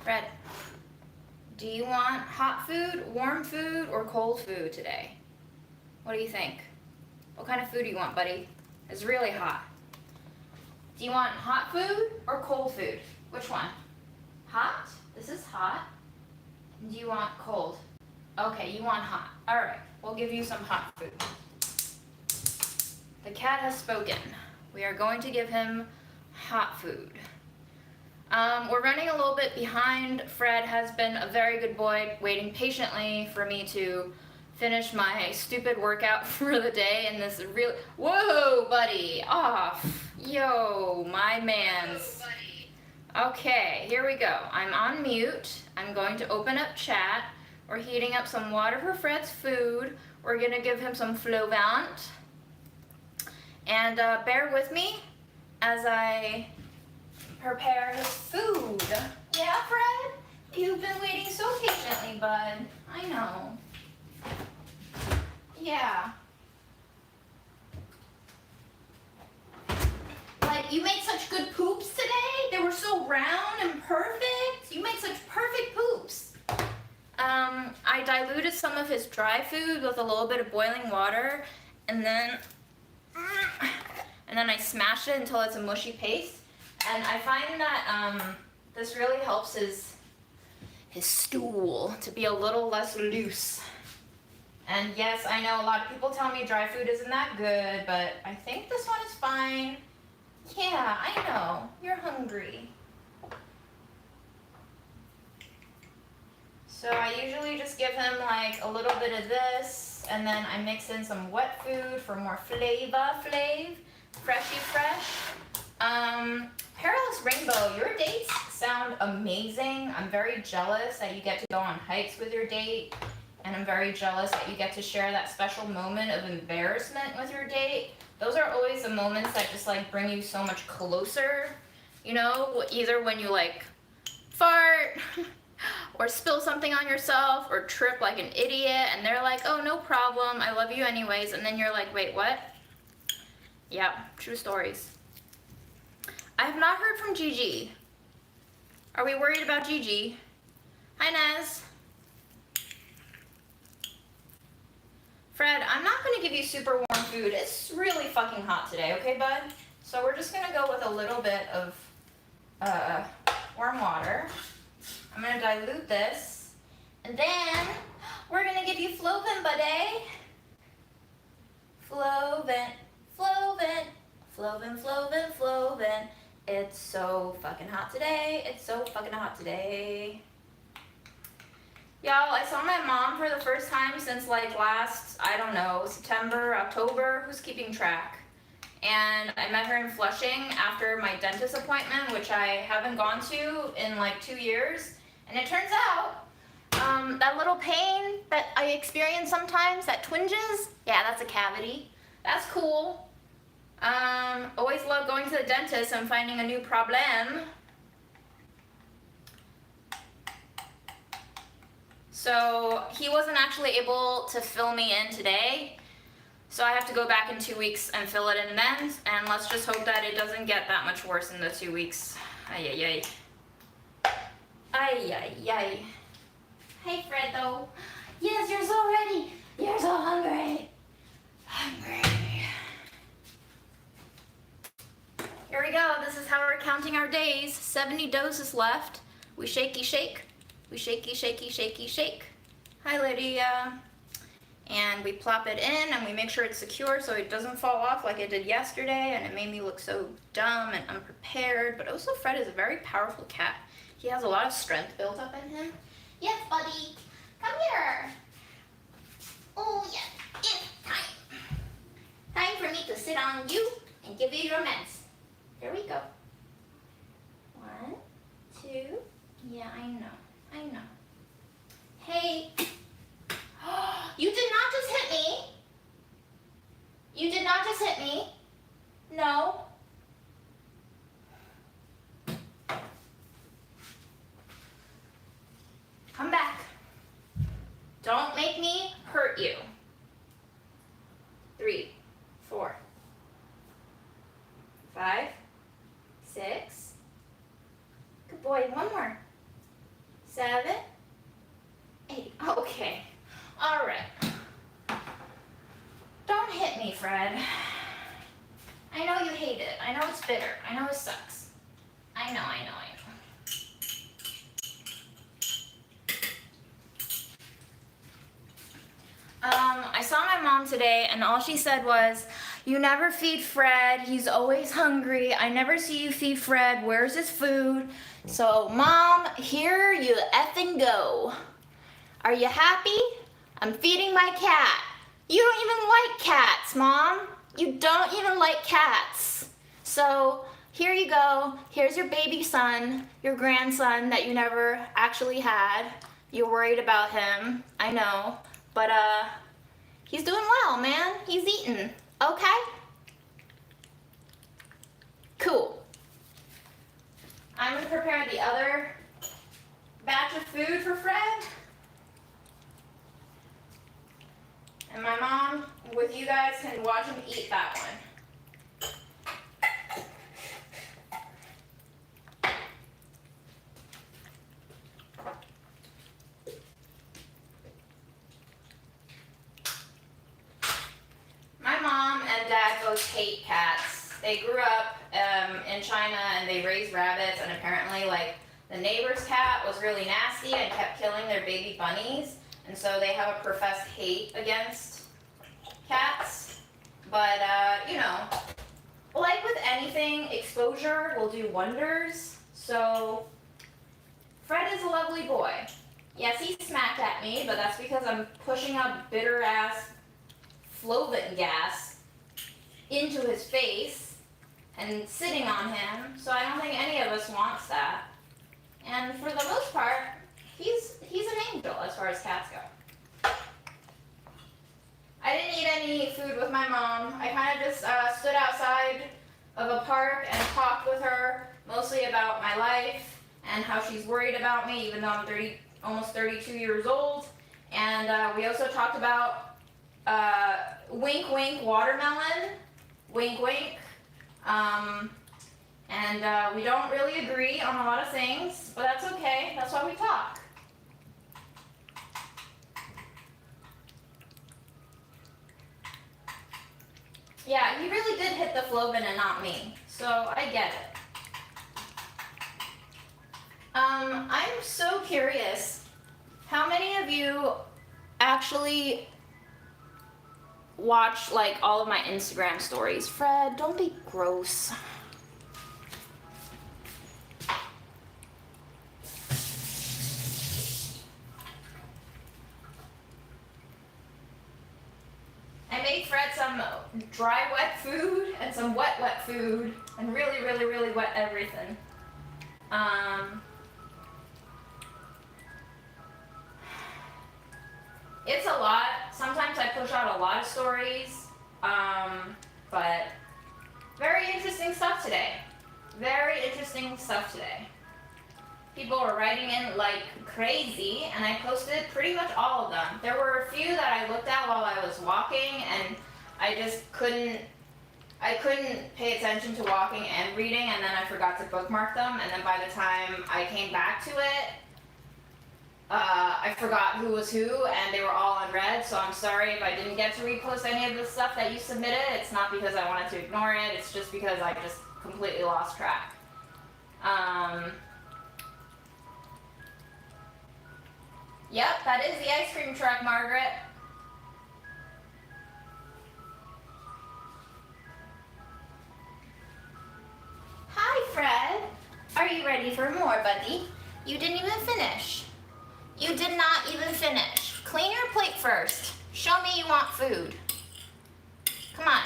Fred, do you want hot food, warm food, or cold food today? What do you think? What kind of food do you want, buddy? It's really hot. Do you want hot food or cold food? Which one? Hot? This is hot. Do you want cold? Okay, you want hot. All right, we'll give you some hot food. The cat has spoken. We are going to give him hot food. We're running a little bit behind. Fred has been a very good boy, waiting patiently for me to finish my stupid workout for the day, and this really, whoa, buddy, off. Yo, my mans. Okay, here we go. I'm on mute. I'm going to open up chat. We're heating up some water for Fred's food. We're gonna give him some Flovant. And bear with me as I prepare his food. Yeah, Fred? You've been waiting so patiently, bud. I know. Yeah. Like, you made such good poops today. They were so round and perfect. You made such perfect poops. I diluted some of his dry food with a little bit of boiling water, and then I smash it until it's a mushy paste. And I find that this really helps his stool to be a little less loose. And yes, I know a lot of people tell me dry food isn't that good, but I think this one is fine. Yeah, I know. You're hungry. So I usually just give him like a little bit of this, and then I mix in some wet food for more freshy fresh. Perilous Rainbow, your dates sound amazing. I'm very jealous that you get to go on hikes with your date, and I'm very jealous that you get to share that special moment of embarrassment with your date. Those are always the moments that just like bring you so much closer, you know, either when you like fart or spill something on yourself or trip like an idiot and they're like, oh, no problem, I love you anyways, and then you're like, wait, what? Yeah, true stories. I have not heard from Gigi. Are we worried about Gigi? Hi, Nez. Fred, I'm not gonna give you super warm food. It's really fucking hot today, okay, bud? So we're just gonna go with a little bit of warm water. I'm gonna dilute this, and then we're gonna give you Flovent, buddy. Flovent, Flovent, Flovent, Flovent, Flovent. It's so fucking hot today. It's so fucking hot today. Y'all, I saw my mom for the first time since like last, I don't know, September, October. Who's keeping track? And I met her in Flushing after my dentist appointment, which I haven't gone to in like 2 years. And it turns out, that little pain that I experience sometimes, that twinges, yeah, that's a cavity. That's cool. Always love going to the dentist and finding a new problem. So he wasn't actually able to fill me in today. So I have to go back in 2 weeks and fill it in then. And let's just hope that it doesn't get that much worse in the 2 weeks. Ay, ay, ay. Ay, ay, ay. Hey, Fredo. Yes, you're so ready. You're so hungry. Hungry. Here we go. This is how we're counting our days. 70 doses left. We shakey shake. We shakey, shaky, shaky, shake. Hi, Lydia. And we plop it in and we make sure it's secure so it doesn't fall off like it did yesterday, and it made me look so dumb and unprepared. But also, Fred is a very powerful cat. He has a lot of strength built up in him. Yes, buddy. Come here. Oh, yes. It's time. Time for me to sit on you and give you your meds. Here we go. 1, 2. Yeah, I know. I know. Hey. You did not just hit me. You did not just hit me. No. Come back. Don't make me hurt you. 3, 4, 5, 6. Good boy. One more. Fred. I know you hate it. I know it's bitter. I know it sucks. I know. I saw my mom today, and all she said was, "You never feed Fred. He's always hungry. I never see you feed Fred. Where's his food?" So, Mom, here you effing go. Are you happy? I'm feeding my cat. You don't even like cats, Mom. You don't even like cats. So, here you go. Here's your baby son, your grandson that you never actually had. You're worried about him, I know. But, he's doing well, man. He's eating, okay? Cool. I'm gonna prepare the other batch of food for Fred. And my mom, with you guys, can watch him eat that one. My mom and dad both hate cats. They grew up in China and they raised rabbits, and apparently like the neighbor's cat was really nasty and kept killing their baby bunnies, and so they have a professed hate against cats. But you know, like with anything, exposure will do wonders. So Fred is a lovely boy. Yes, he smacked at me, but that's because I'm pushing out bitter ass Flovin gas into his face and sitting on him, so I don't think any of us wants that. And for the most part, he's an angel as far as cats go. I didn't eat any food with my mom. I kind of just stood outside of a park and talked with her, mostly about my life and how she's worried about me, even though I'm almost 32 years old. And we also talked about wink wink watermelon, wink wink. And we don't really agree on a lot of things, but that's okay. That's why we talk. Yeah, he really did hit the Flovin and not me, so I get it. I'm so curious, how many of you actually watch like all of my Instagram stories? Fred, don't be gross. I made Fred some dry wet food and some wet food and really wet everything. It's a lot. Sometimes I push out a lot of stories, but very interesting stuff today. Very interesting stuff today. People were writing in like crazy, and I posted pretty much all of them. There were a few that I looked at while I was walking, and I just couldn't pay attention to walking and reading, and then I forgot to bookmark them, and then by the time I came back to it, I forgot who was who, and they were all unread, so I'm sorry if I didn't get to repost any of the stuff that you submitted. It's not because I wanted to ignore it, it's just because I just completely lost track. Yep, that is the ice cream truck, Margaret. Hi, Fred. Are you ready for more, buddy? You didn't even finish. You did not even finish. Clean your plate first. Show me you want food. Come on.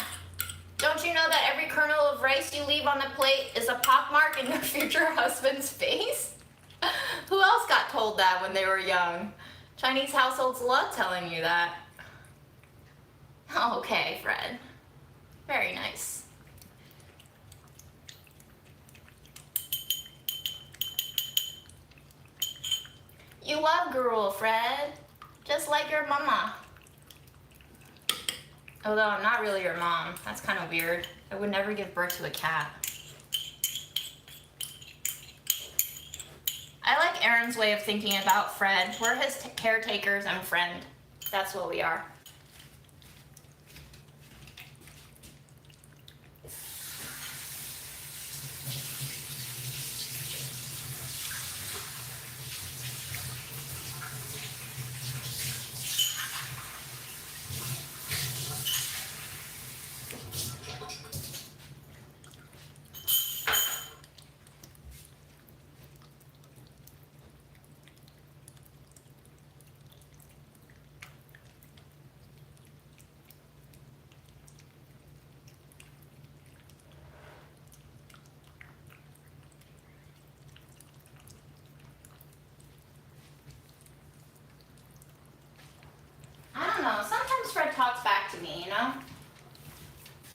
Don't you know that every kernel of rice you leave on the plate is a pockmark in your future husband's face? Who else got told that when they were young? Chinese households love telling you that. Okay, Fred. Very nice. You love gruel, Fred. Just like your mama. Although I'm not really your mom. That's kind of weird. I would never give birth to a cat. I like Aaron's way of thinking about Fred. We're his caretakers and friend. That's what we are. me, you know?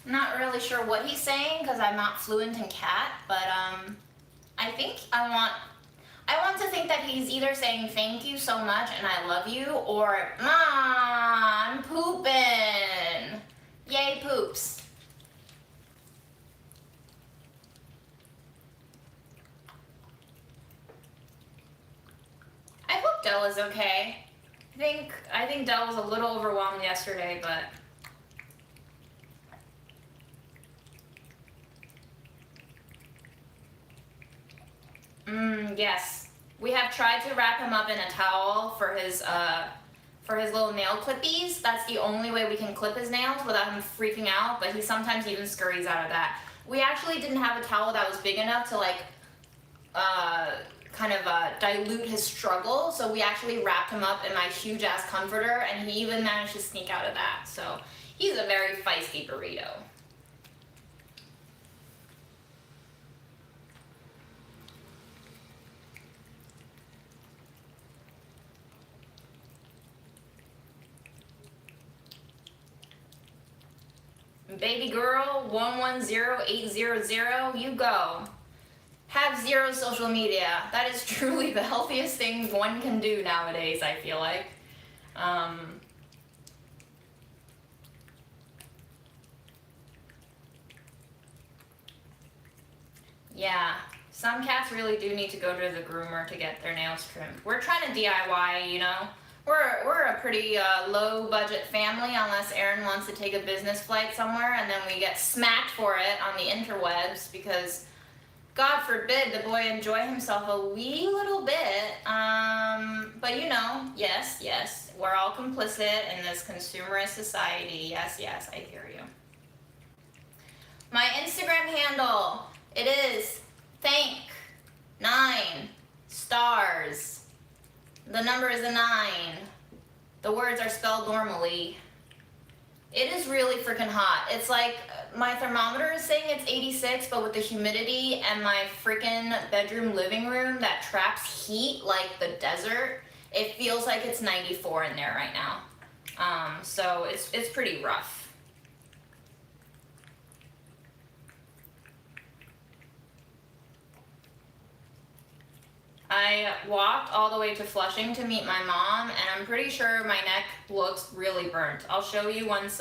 I'm not really sure what he's saying because I'm not fluent in cat, but I think I want to think that he's either saying thank you so much and I love you, or I'm pooping. Yay, poops. I hope Dell is okay. I think Dell was a little overwhelmed yesterday, but yes. We have tried to wrap him up in a towel for his little nail clippies. That's the only way we can clip his nails without him freaking out, but he sometimes even scurries out of that. We actually didn't have a towel that was big enough to like dilute his struggle, so we actually wrapped him up in my huge ass comforter, and he even managed to sneak out of that. So he's a very feisty burrito. Baby girl 110800, you go. Have zero social media. That is truly the healthiest thing one can do nowadays, I feel like. Yeah, some cats really do need to go to the groomer to get their nails trimmed. We're trying to DIY, you know. We're a pretty low budget family, unless Aaron wants to take a business flight somewhere and then we get smacked for it on the interwebs because God forbid the boy enjoy himself a wee little bit. But you know, yes, we're all complicit in this consumerist society. Yes, I hear you. My Instagram handle, it is thank9 stars. The number is a 9. The words are spelled normally. It is really freaking hot. It's like my thermometer is saying it's 86, but with the humidity and my freaking bedroom living room that traps heat like the desert, it feels like it's 94 in there right now. So it's pretty rough. I walked all the way to Flushing to meet my mom, and I'm pretty sure my neck looks really burnt. I'll show you once,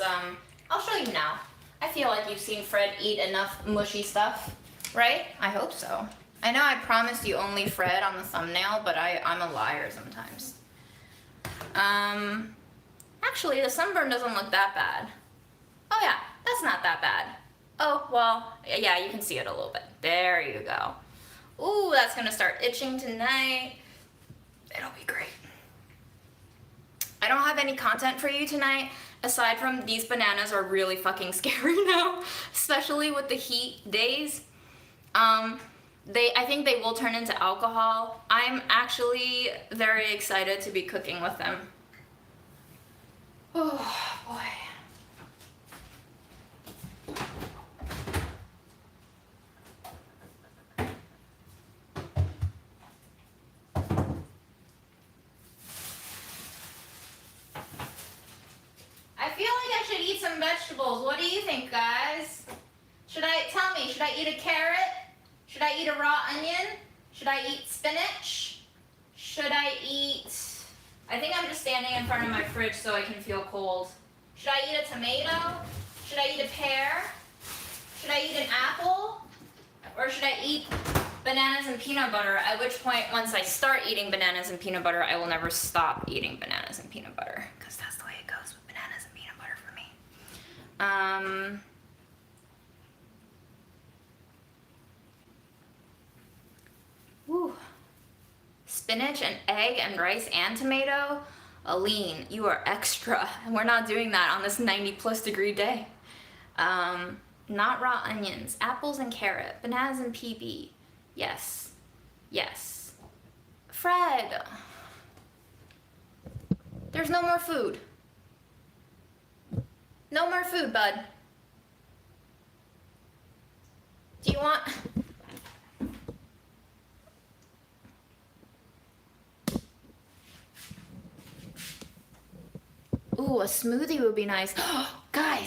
I'll show you now. I feel like you've seen Fred eat enough mushy stuff, right? I hope so. I know I promised you only Fred on the thumbnail, but I'm a liar sometimes. Actually, the sunburn doesn't look that bad. Oh yeah, that's not that bad. Oh, well, yeah, you can see it a little bit. There you go. Ooh, that's gonna start itching tonight. It'll be great. I don't have any content for you tonight, aside from these bananas are really fucking scary now, especially with the heat days. I think they will turn into alcohol. I'm actually very excited to be cooking with them. Oh, boy. Some vegetables. What do you think, guys? Should I eat a carrot? Should I eat a raw onion? Should I eat spinach? Should I eat... I think I'm just standing in front of my fridge so I can feel cold. Should I eat a tomato? Should I eat a pear? Should I eat an apple? Or should I eat bananas and peanut butter? At which point, once I start eating bananas and peanut butter, I will never stop eating bananas and peanut butter. Because that's the way it goes with bananas and peanut butter for me. Woo. Spinach and egg and rice and tomato. Aline, you are extra. And we're not doing that on this 90+ degree day. Not raw onions. Apples and carrot. Bananas and PB. Yes. Fred. There's no more food. No more food, bud. Do you want... Ooh, a smoothie would be nice. Guys,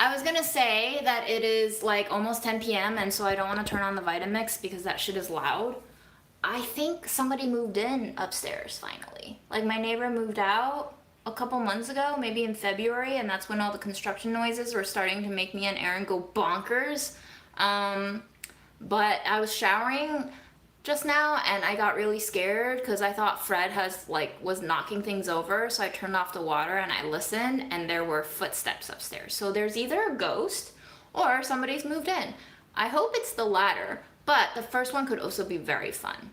I was gonna say that it is like almost 10 p.m. and so I don't want to turn on the Vitamix because that shit is loud. I think somebody moved in upstairs finally. Like my neighbor moved out a couple months ago, maybe in February, and that's when all the construction noises were starting to make me and Aaron go bonkers. But I was showering just now and I got really scared because I thought Fred was knocking things over, so I turned off the water and I listened and there were footsteps upstairs. So there's either a ghost or somebody's moved in. I hope it's the latter, but the first one could also be very fun.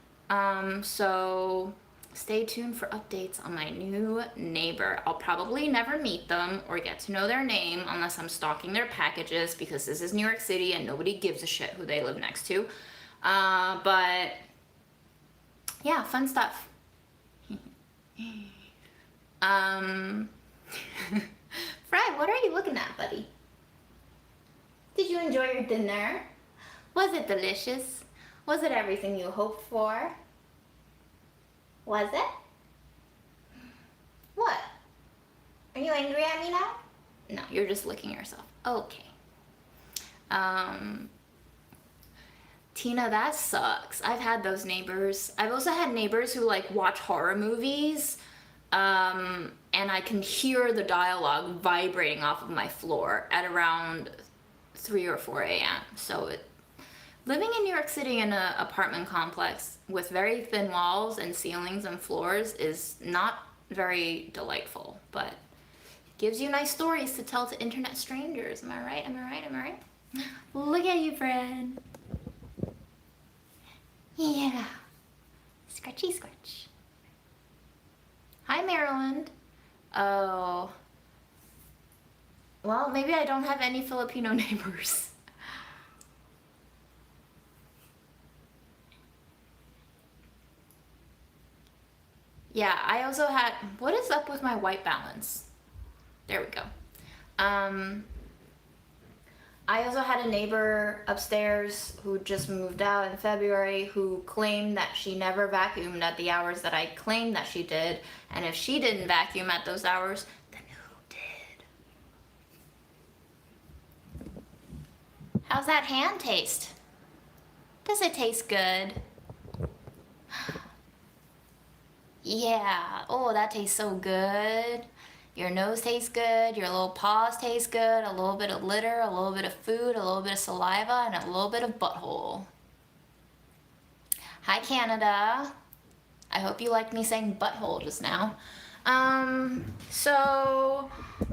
So stay tuned for updates on my new neighbor. I'll probably never meet them or get to know their name unless I'm stalking their packages because this is New York City and nobody gives a shit who they live next to. But yeah, fun stuff. Fred, what are you looking at, buddy? Did you enjoy your dinner? Was it delicious? Was it everything you hoped for? Was it? What? Are you angry at me now? No, you're just licking yourself. Okay. Tina, that sucks. I've had those neighbors. I've also had neighbors who like watch horror movies, and I can hear the dialogue vibrating off of my floor at around 3 or 4 a.m. So living in New York City in an apartment complex with very thin walls and ceilings and floors is not very delightful, but it gives you nice stories to tell to internet strangers. Am I right? Am I right? Am I right? Look at you, friend. Yeah. Scratchy scratch. Hi, Maryland. Oh. Well, maybe I don't have any Filipino neighbors. Yeah, I also had, what is up with my white balance? There we go. I also had a neighbor upstairs who just moved out in February who claimed that she never vacuumed at the hours that I claimed that she did. And if she didn't vacuum at those hours, then who did? How's that hand taste? Does it taste good? Yeah, oh, that tastes so good. Your nose tastes good, your little paws taste good, a little bit of litter, a little bit of food, a little bit of saliva, and a little bit of butthole. Hi, Canada. I hope you liked me saying butthole just now. So,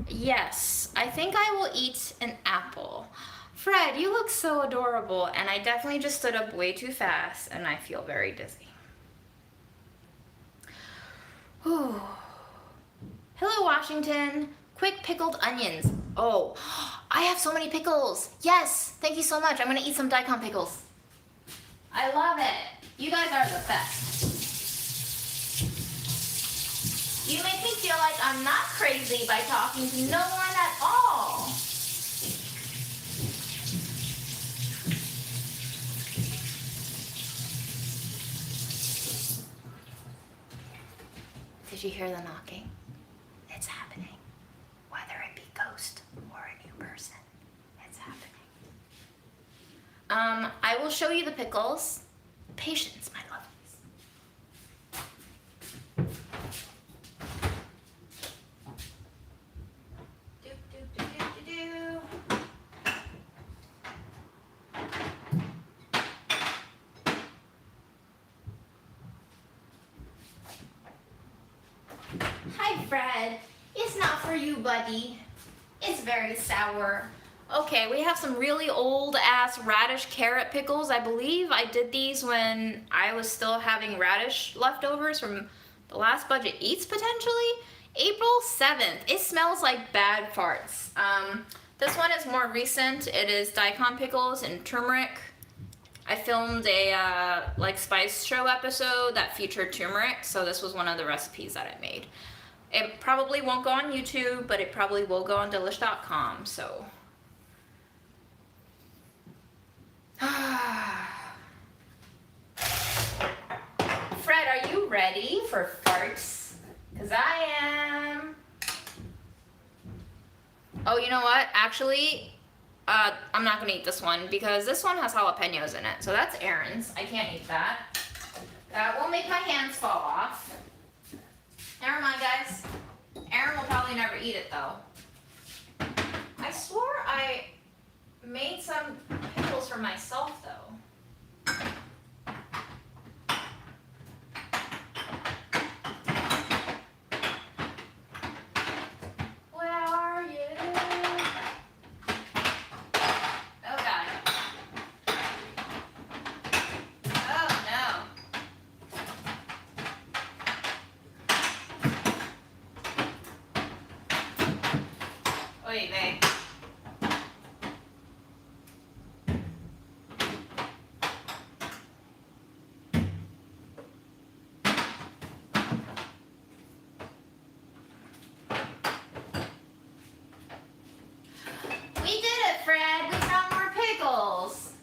yes, I think I will eat an apple. Fred, you look so adorable, and I definitely just stood up way too fast, and I feel very dizzy. Whew. Hello, Washington. Quick pickled onions. Oh, I have so many pickles. Yes, thank you so much. I'm gonna eat some daikon pickles. I love it. You guys are the best. You make me feel like I'm not crazy by talking to no one at all. Did you hear the knocking? It's happening. Whether it be ghost or a new person, it's happening. I will show you the pickles. Patience, my lovelies. Do, do, do, do, do, do. Hi, Fred. It's not for you, buddy. It's very sour. Okay, we have some really old-ass radish carrot pickles. I believe I did these when I was still having radish leftovers from the last Budget Eats, potentially. April 7th. It smells like bad farts. This one is more recent. It is daikon pickles and turmeric. I filmed a spice show episode that featured turmeric, so this was one of the recipes that I made. It probably won't go on YouTube, but it probably will go on delish.com, so. Fred, are you ready for farts? Because I am. Oh, you know what? Actually, I'm not gonna eat this one because this one has jalapenos in it. So that's Aaron's. I can't eat that. That will make my hands fall off. Never mind, guys. Aaron will probably never eat it though. I swore I made some pickles for myself though. Where are you? Oh God. Oh no. Oy vey. We did it, Fred. We found more pickles.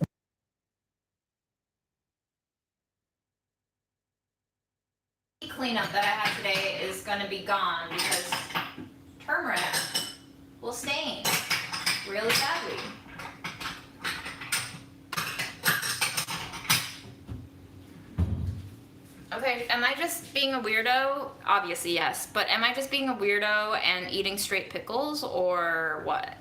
The cleanup that I have today is going to be gone because turmeric will stain really badly. Okay, am I just being a weirdo? Obviously, yes. But am I just being a weirdo and eating straight pickles or what?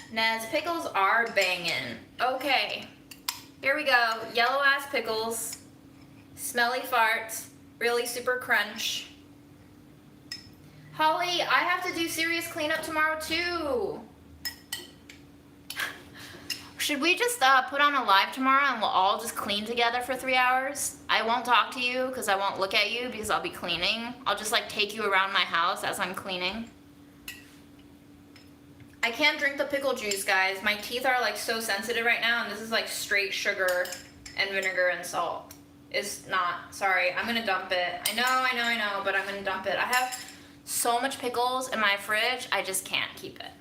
Nez, pickles are banging. Okay, here we go. Yellow ass pickles, smelly farts, really super crunch. Holly, I have to do serious cleanup tomorrow too. Should we just put on a live tomorrow and we'll all just clean together for 3 hours? I won't talk to you because I won't look at you because I'll be cleaning. I'll just like take you around my house as I'm cleaning. I can't drink the pickle juice, guys. My teeth are like so sensitive right now, and this is like straight sugar and vinegar and salt. It's not, sorry, I'm gonna dump it. I know, but I'm gonna dump it. I have so much pickles in my fridge, I just can't keep it.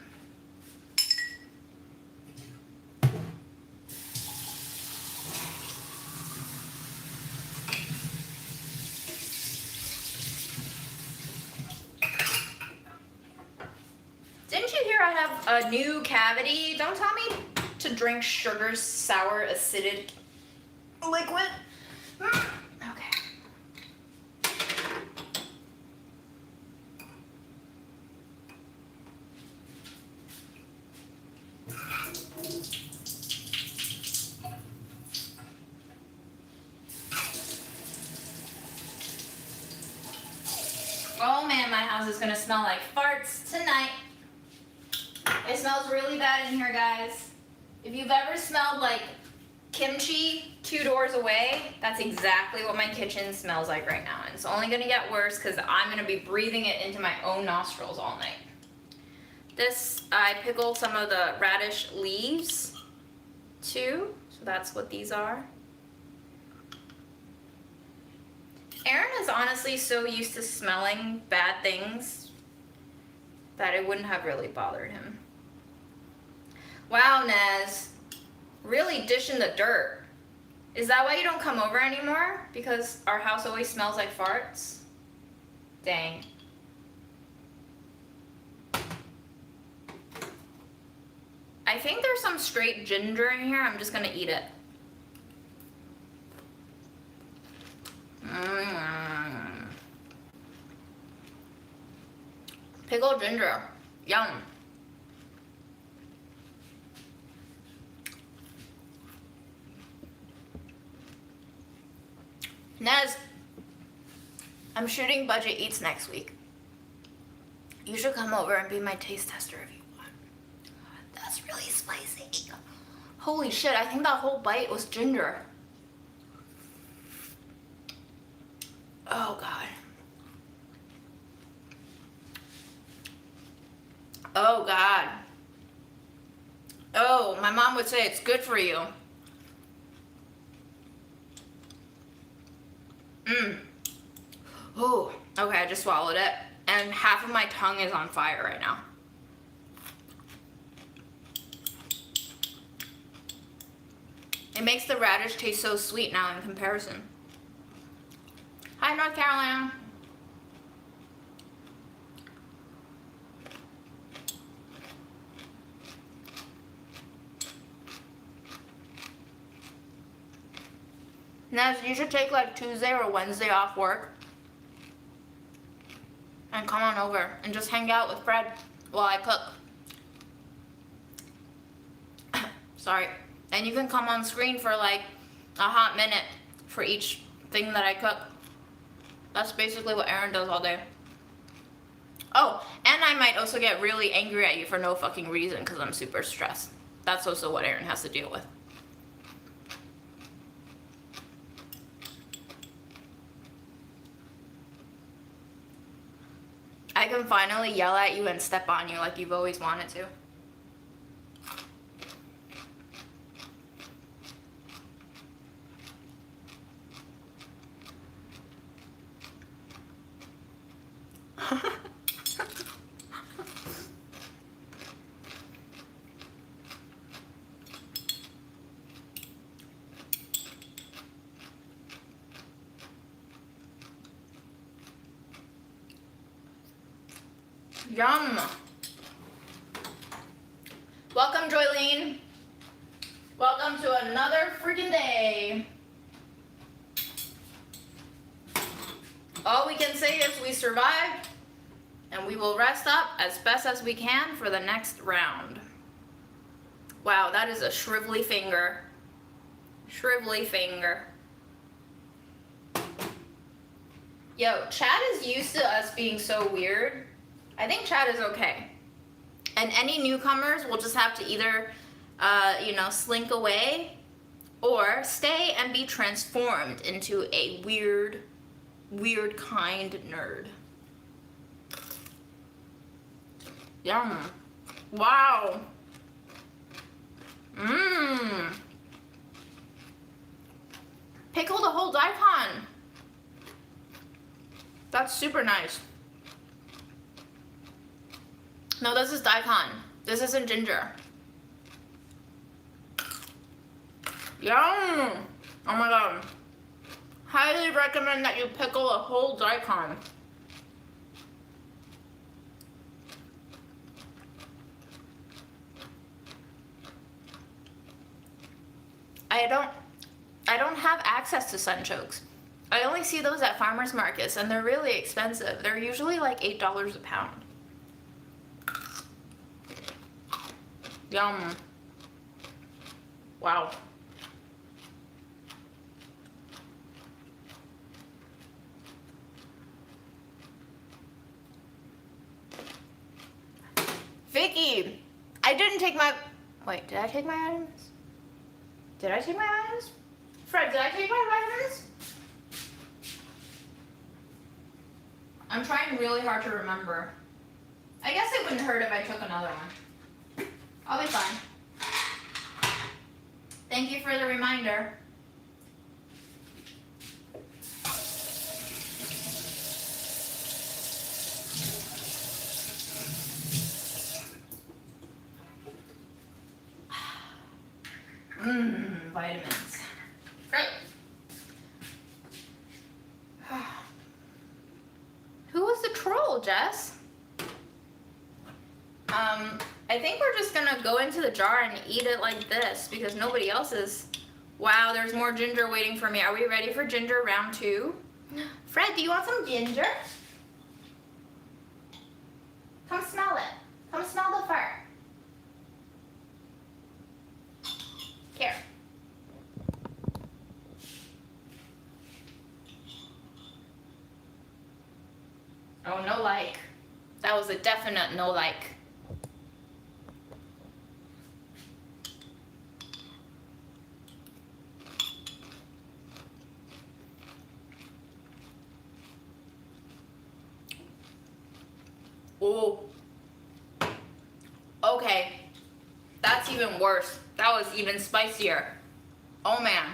Didn't you hear I have a new cavity? Don't tell me to drink sugar, sour, acidic liquid. Okay. Oh man, my house is gonna smell like farts tonight. It smells really bad in here, guys. If you've ever smelled like kimchi 2 doors away, that's exactly what my kitchen smells like right now. And it's only gonna get worse because I'm gonna be breathing it into my own nostrils all night. This, I pickled some of the radish leaves too, so that's what these are. Aaron is honestly so used to smelling bad things that it wouldn't have really bothered him. Wow, Nez, really dishing the dirt. Is that why you don't come over anymore? Because our house always smells like farts? Dang. I think there's some straight ginger in here. I'm just gonna eat it. Pickled ginger, yum. Nez, I'm shooting Budget Eats next week. You should come over and be my taste tester if you want. That's really spicy. Holy shit, I think that whole bite was ginger. Oh God. Oh God. Oh, my mom would say it's good for you. Oh, okay, I just swallowed it. And half of my tongue is on fire right now. It makes the radish taste so sweet now in comparison. Hi, North Carolina. Nez, you should take like Tuesday or Wednesday off work and come on over and just hang out with Fred while I cook. Sorry. And you can come on screen for like a hot minute for each thing that I cook. That's basically what Aaron does all day. Oh, and I might also get really angry at you for no fucking reason because I'm super stressed. That's also what Aaron has to deal with. I can finally yell at you and step on you like you've always wanted to. Yum. Welcome, Joylene. Welcome to another freaking day. All we can say is we survived, and we will rest up as best as we can for the next round. Wow, that is a shrivelly finger. Shrivelly finger. Yo, chat is used to us being so weird. I think chat is okay. And any newcomers will just have to either, slink away or stay and be transformed into a weird kind nerd. Yum. Wow. Mmm. Pickle the whole daikon. That's super nice. No, this is daikon. This isn't ginger. Yum! Oh my god. Highly recommend that you pickle a whole daikon. I don't have access to sunchokes. I only see those at farmers markets and they're really expensive. They're usually like $8 a pound. Yum. Wow. Vicky, I didn't take my... Wait, did I take my items? Did I take my items? Fred, did I take my vitamins? I'm trying really hard to remember. I guess it wouldn't hurt if I took another one. I'll be fine. Thank you for the reminder. Vitamins. Great. Who was the troll, Jess? I think we're just gonna go into the jar and eat it like this because nobody else is. Wow, there's more ginger waiting for me. Are we ready for ginger round 2? Fred, do you want some ginger? Come smell it. Come smell the fur. Here. Oh, no like. That was a definite no like. Oh. Okay. That's even worse. That was even spicier. Oh man.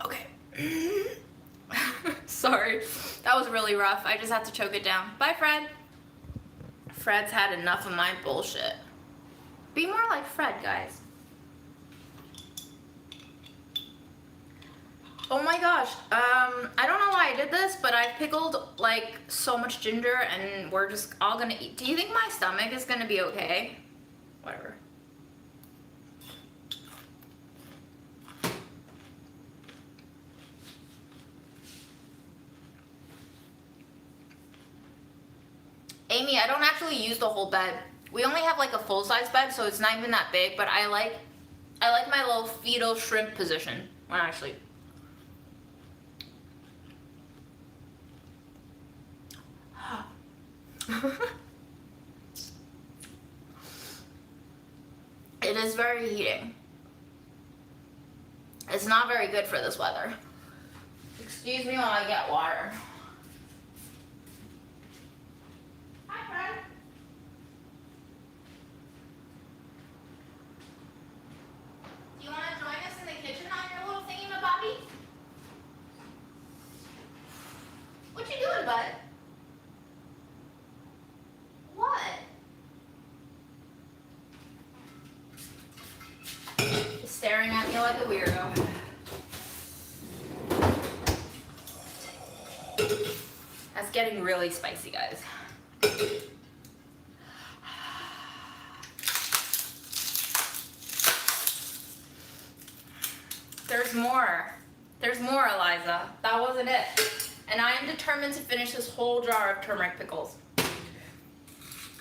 Okay. Sorry. That was really rough. I just had to choke it down. Bye, Fred. Fred's had enough of my bullshit. Be more like Fred, guys. Oh my gosh. I don't know why I did this, but I pickled like so much ginger and we're just all gonna eat. Do you think my stomach is gonna be okay? Whatever. Amy, I don't actually use the whole bed. We only have like a full-size bed, so it's not even that big, but I like my little fetal shrimp position when I sleep. It is very heating. It's not very good for this weather. Excuse me while I get water. Hi, Fred. Do you want to join us in the kitchen on your little thingy-ma-bobby? What you doing, bud? What? Just staring at me like a weirdo. That's getting really spicy, guys. There's more. There's more, Eliza. That wasn't it. And I am determined to finish this whole jar of turmeric pickles.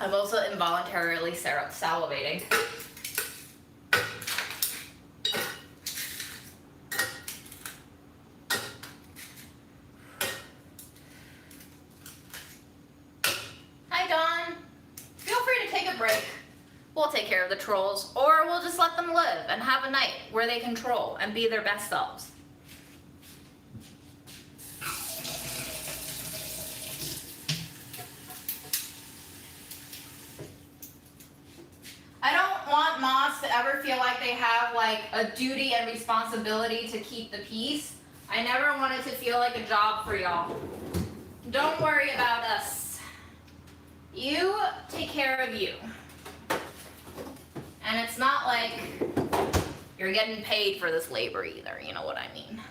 I'm also involuntarily salivating. Hi, Dawn. Feel free to take a break. We'll take care of the trolls, or we'll just let them live and have a night where they can troll and be their best selves. I don't want moths to ever feel like they have like a duty and responsibility to keep the peace. I never want it to feel like a job for y'all. Don't worry about us. You take care of you. And it's not like you're getting paid for this labor either, you know what I mean?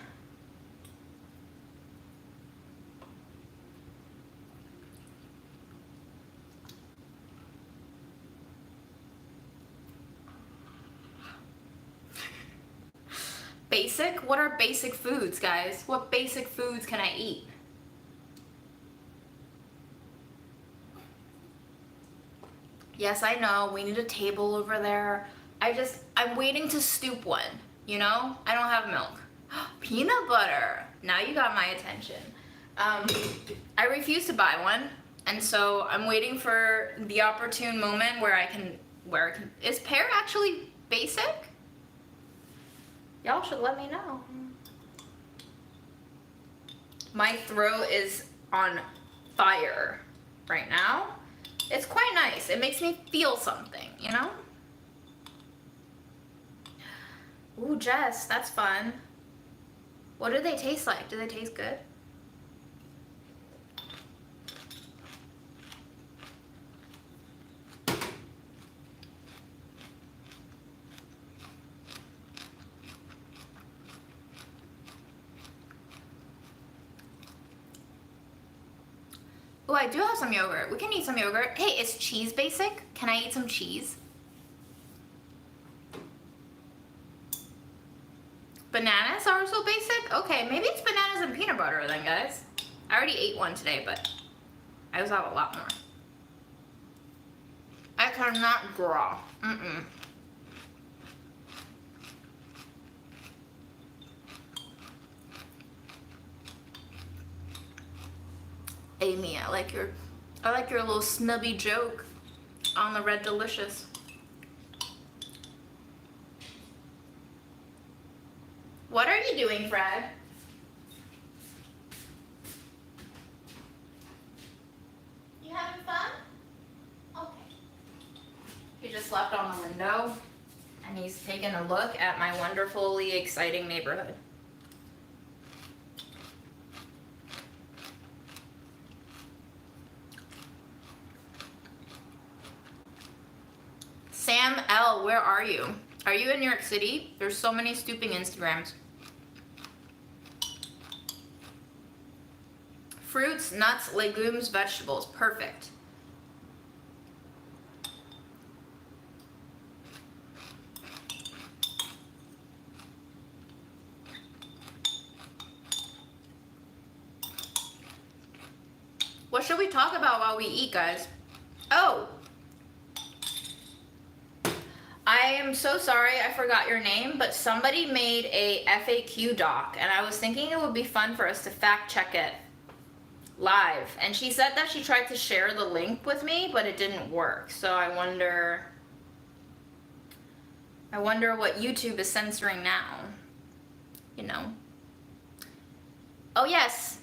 Basic? What are basic foods, guys? What basic foods can I eat? Yes, I know, we need a table over there. I'm waiting to stoop one, you know? I don't have milk. Peanut butter. Now you got my attention. I refuse to buy one, and so I'm waiting for the opportune moment where I can, is pear actually basic? Y'all should let me know. My throat is on fire right now. It's quite nice. It makes me feel something, you know? Ooh, Jess, that's fun. What do they taste like? Do they taste good? Oh, I do have some yogurt. We can eat some yogurt. Hey, is cheese basic? Can I eat some cheese? Bananas are also basic? Okay, maybe it's bananas and peanut butter then, guys. I already ate one today, but I was out a lot more. I cannot draw. Amy, I like your little snubby joke on the Red Delicious. What are you doing, Fred? You having fun? Okay. He just left on the window and he's taking a look at my wonderfully exciting neighborhood. Sam L, where are you? Are you in New York City? There's so many stooping Instagrams. Fruits, nuts, legumes, vegetables. Perfect. What should we talk about while we eat, guys? Oh! I am so sorry I forgot your name, but somebody made a FAQ doc, and I was thinking it would be fun for us to fact check it live. And she said that she tried to share the link with me, but it didn't work. So I wonder what YouTube is censoring now. You know. Oh, yes.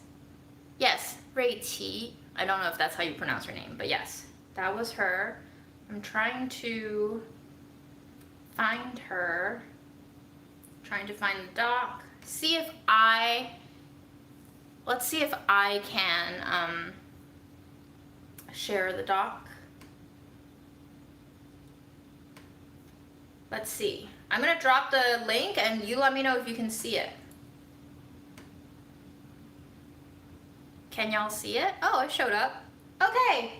Yes, Rati. I don't know if that's how you pronounce her name, but yes, that was her. I'm trying to find her. Trying to find the doc. Let's see if I can share the doc. Let's see. I'm gonna drop the link and you let me know if you can see it. Can y'all see it? Oh, it showed up. Okay.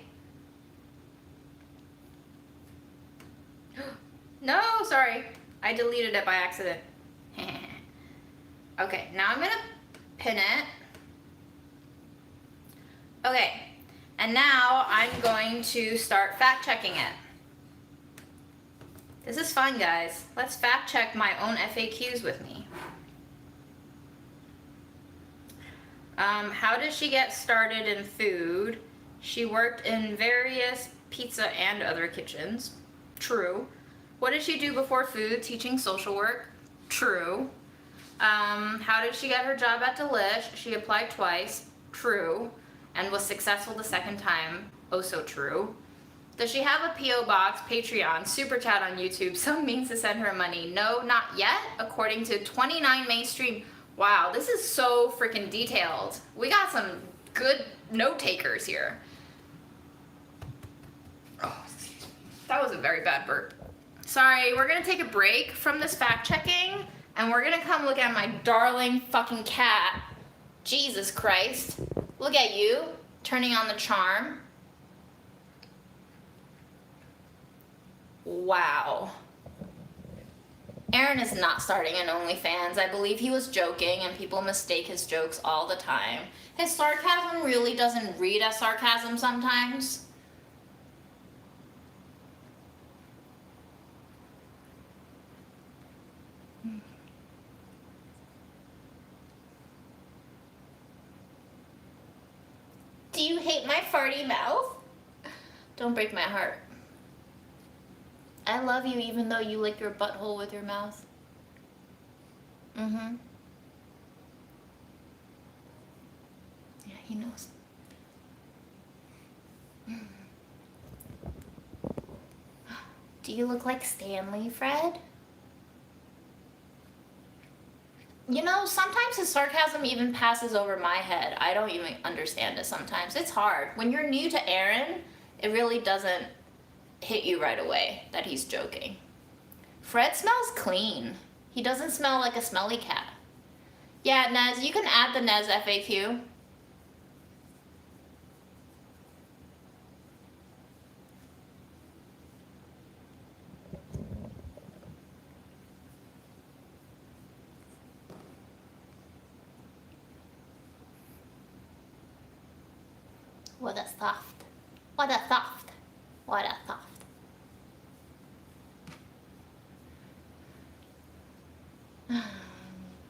No, sorry. I deleted it by accident. Okay, now I'm gonna pin it. Okay, and now I'm going to start fact checking it. This is fun, guys. Let's fact check my own FAQs with me. How did she get started in food? She worked in various pizza and other kitchens. True. What did she do before food? Teaching social work. True. How did she get her job at Delish? She applied twice. True. And was successful the second time. Oh, so true. Does she have a P.O. box, Patreon, Super Chat on YouTube, some means to send her money? No, not yet, according to 29 mainstream. Wow, this is so freaking detailed. We got some good note takers here. Oh, that was a very bad burp. Sorry, we're gonna take a break from this fact checking and we're gonna come look at my darling fucking cat. Jesus Christ. Look at you, turning on the charm. Wow. Aaron is not starting an OnlyFans. I believe he was joking and people mistake his jokes all the time. His sarcasm really doesn't read as sarcasm sometimes. Do you hate my farty mouth? Don't break my heart. I love you even though you lick your butthole with your mouth. Mm-hmm. Yeah, he knows. Do you look like Stanley, Fred? You know, sometimes his sarcasm even passes over my head. I don't even understand it sometimes. It's hard. When you're new to Aaron, it really doesn't hit you right away that he's joking. Fred smells clean. He doesn't smell like a smelly cat. Yeah, Nez, you can add the Nez FAQ. What a soft. What a soft. What a soft.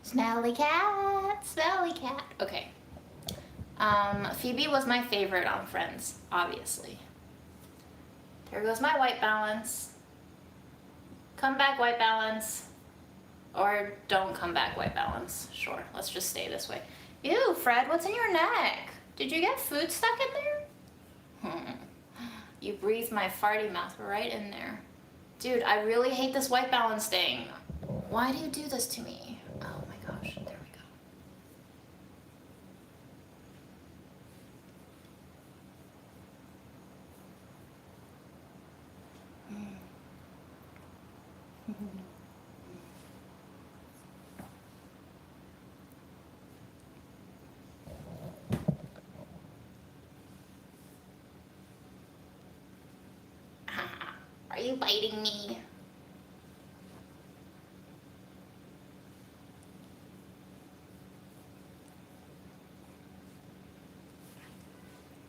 Smelly cat, smelly cat. Okay. Phoebe was my favorite on Friends, obviously. There goes my white balance. Come back, white balance. Or don't come back, white balance. Sure, let's just stay this way. Ew, Fred, what's in your neck? Did you get food stuck in there? You breathed my farty mouth right in there. Dude, I really hate this white balance thing. Why do you do this to me? Oh my gosh, there we go. Are you biting me?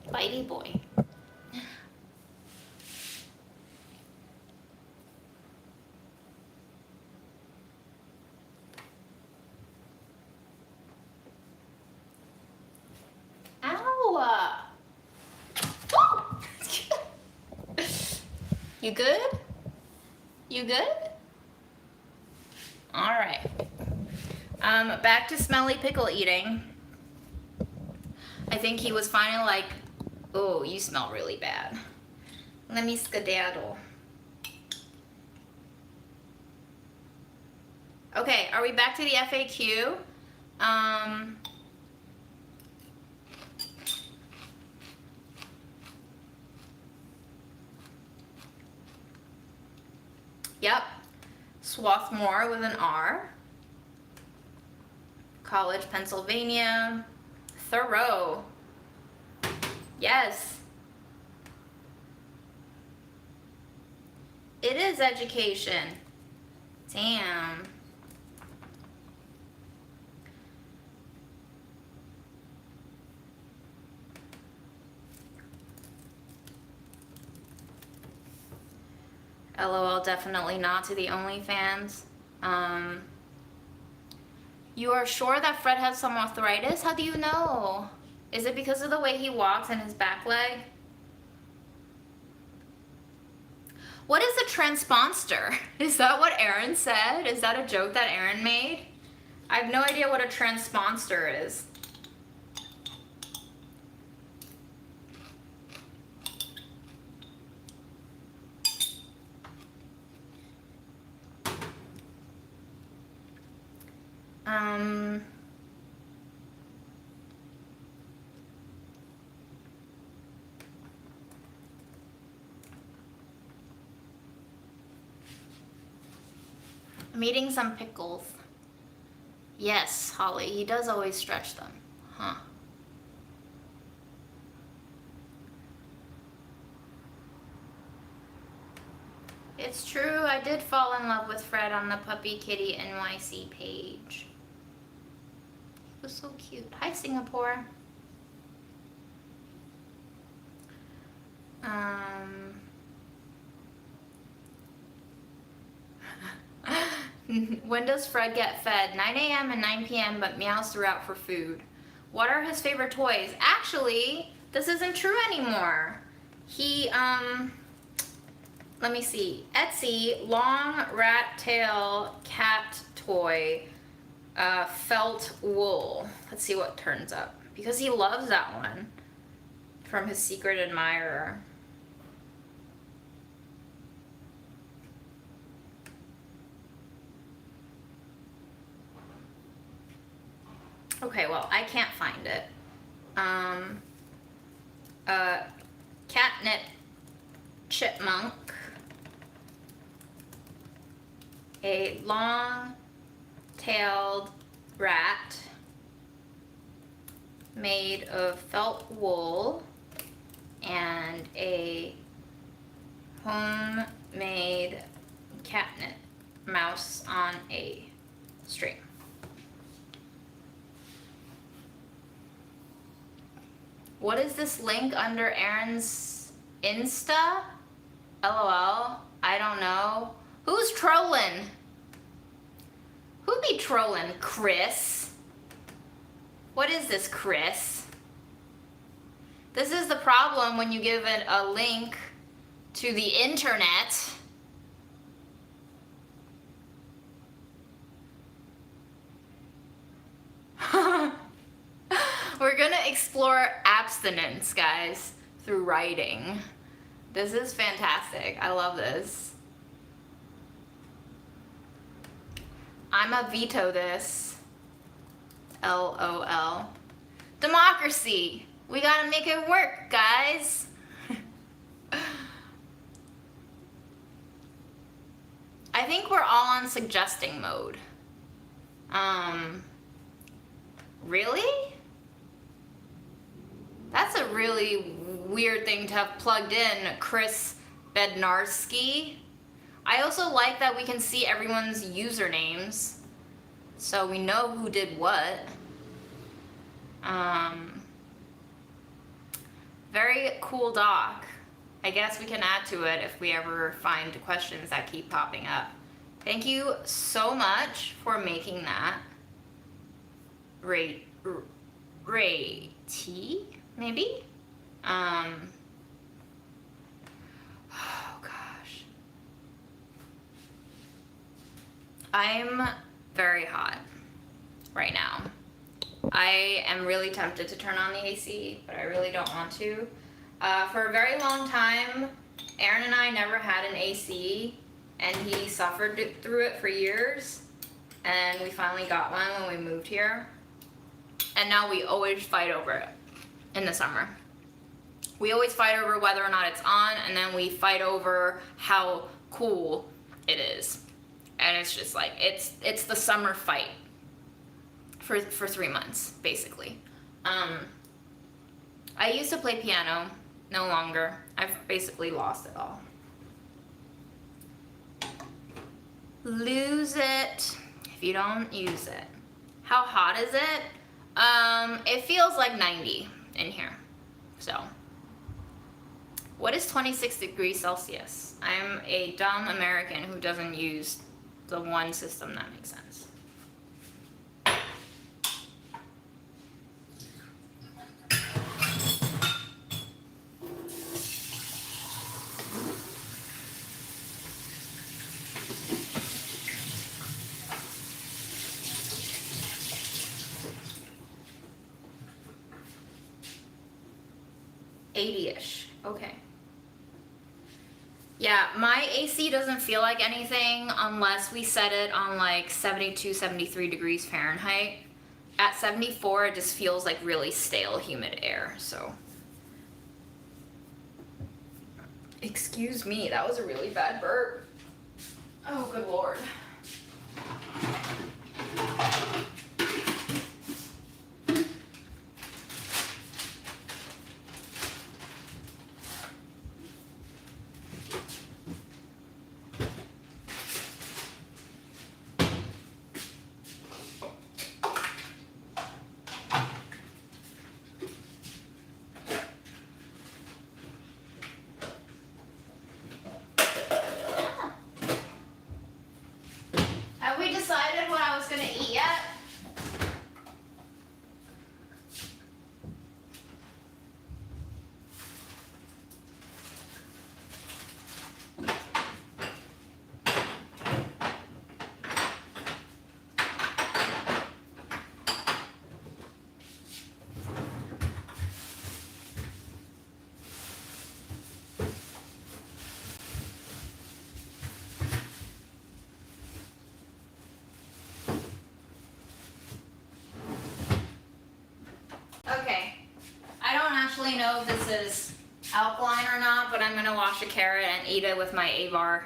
Bitey boy. Ow! Oh! You good? You good? All right. Back to smelly pickle eating. I think he was finally like, oh, you smell really bad. Let me skedaddle. Okay, are we back to the FAQ? Yep. Swarthmore with an R. College, Pennsylvania. Thoreau. Yes. It is education. Damn. LOL, definitely not to the OnlyFans. You are sure that Fred has some arthritis? How do you know? Is it because of the way he walks and his back leg? What is a transponster? Is that what Aaron said? Is that a joke that Aaron made? I have no idea what a transponster is. I'm eating some pickles. Yes, Holly, he does always stretch them. Huh. It's true, I did fall in love with Fred on the Puppy Kitty NYC page. He was so cute. Hi, Singapore. When does Fred get fed? 9 a.m. and 9 p.m. but meows throughout for food. What are his favorite toys? Actually, this isn't true anymore. He, let me see. Etsy, long rat tail cat toy, felt wool. Let's see what turns up. Because he loves that one from his secret admirer. Okay, well, I can't find it. Catnip chipmunk. A long-tailed rat made of felt wool and a homemade catnip mouse on a string. What is this link under Aaron's Insta? LOL, I don't know. Who's trolling? Who be trolling? Chris? What is this, Chris? This is the problem when you give it a link to the internet. We're gonna explore abstinence, guys, through writing. This is fantastic. I love this. I'ma veto this. LOL. Democracy. We gotta make it work, guys. I think we're all on suggesting mode. Really? That's a really weird thing to have plugged in, Chris Bednarski. I also like that we can see everyone's usernames, so we know who did what. Very cool doc. I guess we can add to it if we ever find questions that keep popping up. Thank you so much for making that. Ray T, maybe? Oh gosh. I'm very hot right now. I am really tempted to turn on the AC, but I really don't want to. For a very long time, Aaron and I never had an AC, and he suffered through it for years, and we finally got one when we moved here, and now we always fight over it in the summer. We always fight over whether or not it's on, and then we fight over how cool it is. And it's just like, it's the summer fight for 3 months, basically. I used to play piano, no longer. I've basically lost it all. Lose it if you don't use it. How hot is it? It feels like 90 in here, so. What is 26 degrees Celsius? I'm a dumb American who doesn't use the one system that makes sense. $80-ish, okay. Yeah, my AC doesn't feel like anything unless we set it on like 72, 73 degrees Fahrenheit. At 74, it just feels like really stale, humid air, so. Excuse me, that was a really bad burp. Oh, good Lord. Have we decided what I was gonna eat yet? Okay, I don't actually know if this is alkaline or not, but I'm gonna wash a carrot and eat it with my A-bar.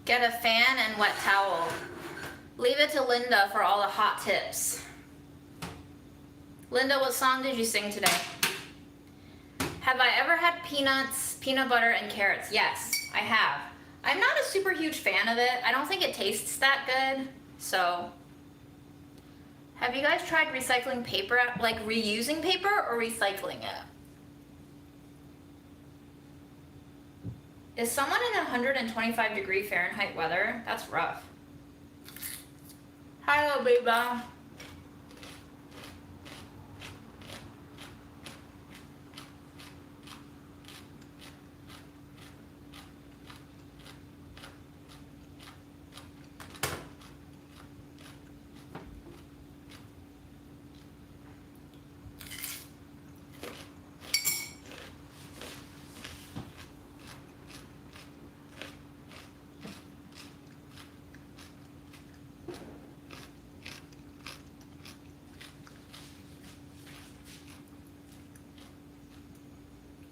Get a fan and wet towel. Leave it to Linda for all the hot tips. Linda, what song did you sing today? Have I ever had peanuts, peanut butter, and carrots? Yes, I have. I'm not a super huge fan of it. I don't think it tastes that good, so. Have you guys tried recycling paper, like reusing paper or recycling it? Is someone in 125 degree Fahrenheit weather? That's rough. Hello, Biba.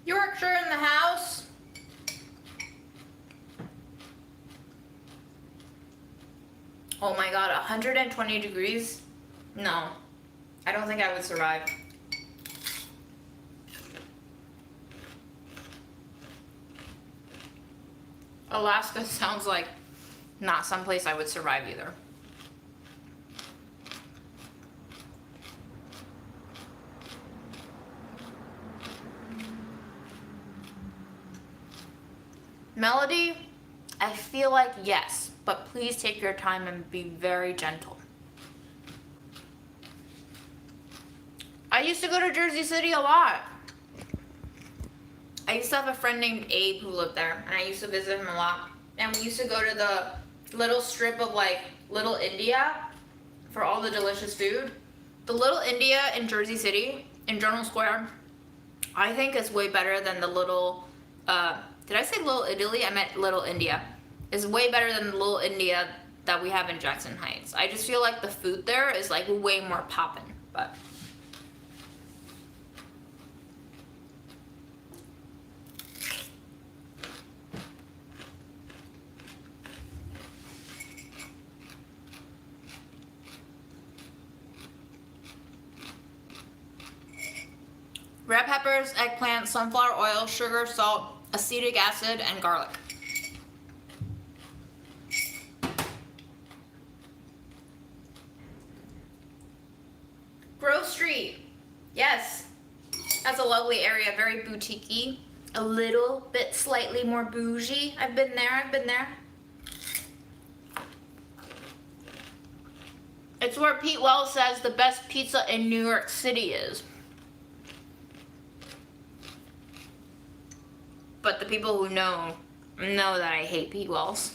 Yorkshire in the house. Oh my god, 120 degrees? No, I don't think I would survive. Alaska sounds like not someplace I would survive either. Melody, I feel like yes, but please take your time and be very gentle. I used to go to Jersey City a lot. I used to have a friend named Abe who lived there, and I used to visit him a lot. And we used to go to the little strip of like Little India for all the delicious food. The Little India in Jersey City, in Journal Square, I think is way better than the little, did I say Little Italy? I meant Little India. Is way better than the Little India that we have in Jackson Heights. I just feel like the food there is like way more poppin', but. Red peppers, eggplant, sunflower oil, sugar, salt, acetic acid, and garlic. Grove Street. Yes. That's a lovely area, very boutique-y. A little bit slightly more bougie. I've been there. It's where Pete Wells says the best pizza in New York City is. But the people who know that I hate Pete Wells.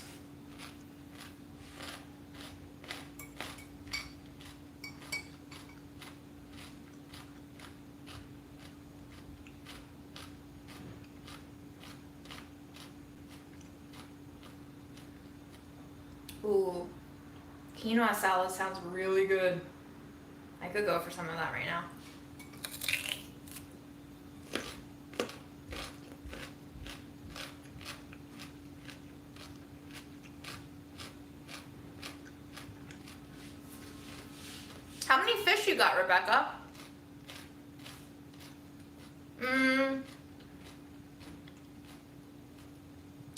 Ooh, quinoa salad sounds really good. I could go for some of that right now. How many fish you got, Rebecca?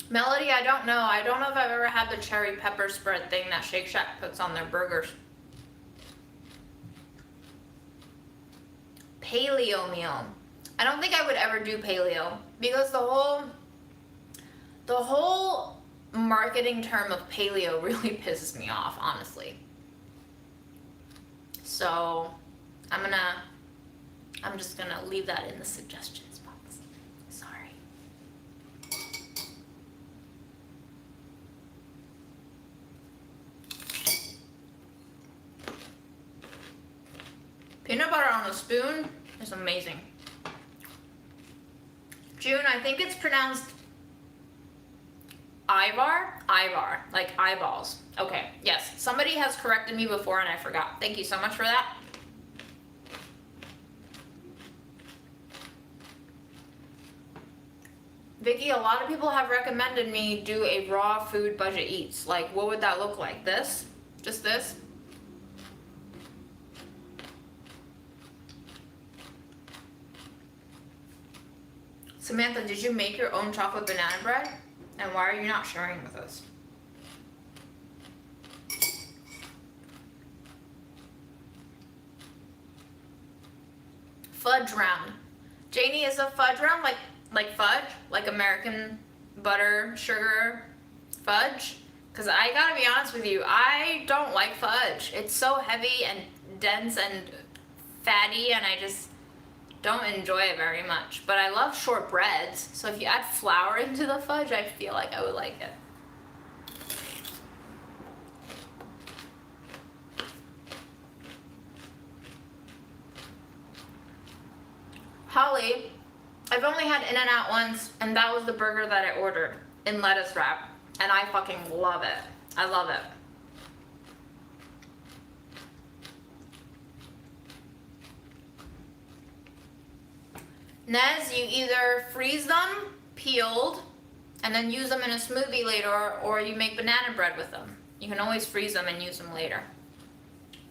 Melody, I don't know. I don't know if I've ever had the cherry pepper spread thing that Shake Shack puts on their burgers. Paleo meal. I don't think I would ever do paleo because the whole marketing term of paleo really pisses me off, honestly. So I'm just gonna leave that in the suggestions box. Sorry. Peanut butter on a spoon is amazing. June, I think it's pronounced Ivar? Ivar, like eyeballs. Okay, yes. Somebody has corrected me before and I forgot. Thank you so much for that. Vicky, a lot of people have recommended me do a raw food budget eats. Like, what would that look like? This? Just this? Samantha, did you make your own chocolate banana bread? And why are you not sharing with us? Fudge round. Janie, is a fudge round like fudge? Like American butter, sugar, fudge? Because I gotta be honest with you, I don't like fudge. It's so heavy and dense and fatty and I just don't enjoy it very much. But I love shortbreads, so if you add flour into the fudge, I feel like I would like it. Holly, I've only had In-N-Out once, and that was the burger that I ordered in lettuce wrap, and I fucking love it. I love it. Nez, you either freeze them peeled and then use them in a smoothie later, or you make banana bread with them. You can always freeze them and use them later.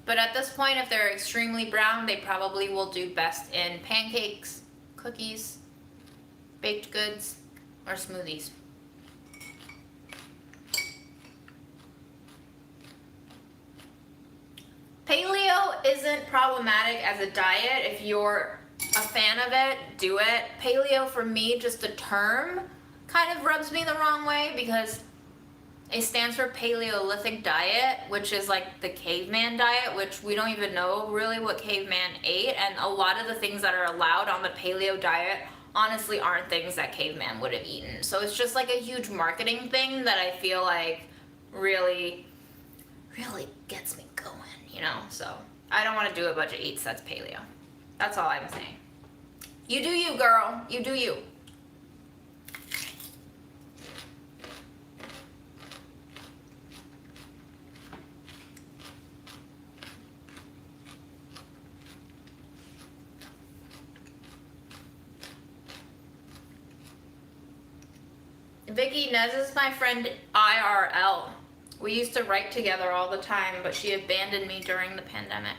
But at this point, if they're extremely brown, they probably will do best in pancakes, cookies, baked goods, or smoothies. Paleo isn't problematic as a diet. If you're a fan of it, do it. Paleo, for me, just the term kind of rubs me the wrong way, because it stands for Paleolithic diet, which is like the caveman diet, which we don't even know really what caveman ate, and a lot of the things that are allowed on the paleo diet honestly aren't things that caveman would have eaten. So it's just like a huge marketing thing that I feel like really gets me going, you know? So I don't want to do a bunch of eats that's paleo. That's all I'm saying. You do you, girl. You do you. Vicky, Nez is my friend IRL. We used to write together all the time, but she abandoned me during the pandemic.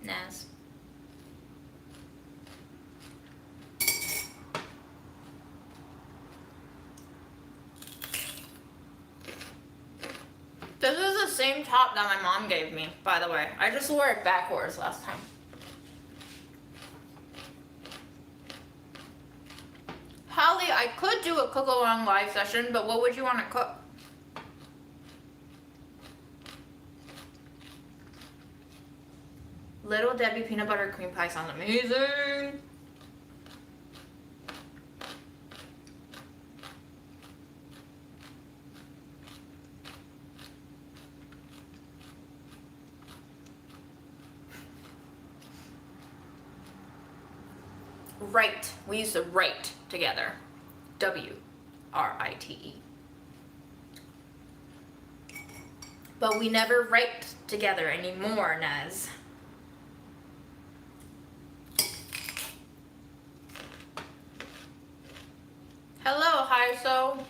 Nez. This is the same top that my mom gave me, by the way. I just wore it backwards last time. Holly, I could do a cook along live session, but what would you want to cook? Little Debbie peanut butter cream pie sounds amazing. Write. We used to write together. W-R-I-T-E. But we never write together anymore, Nez. Hello, Hyso.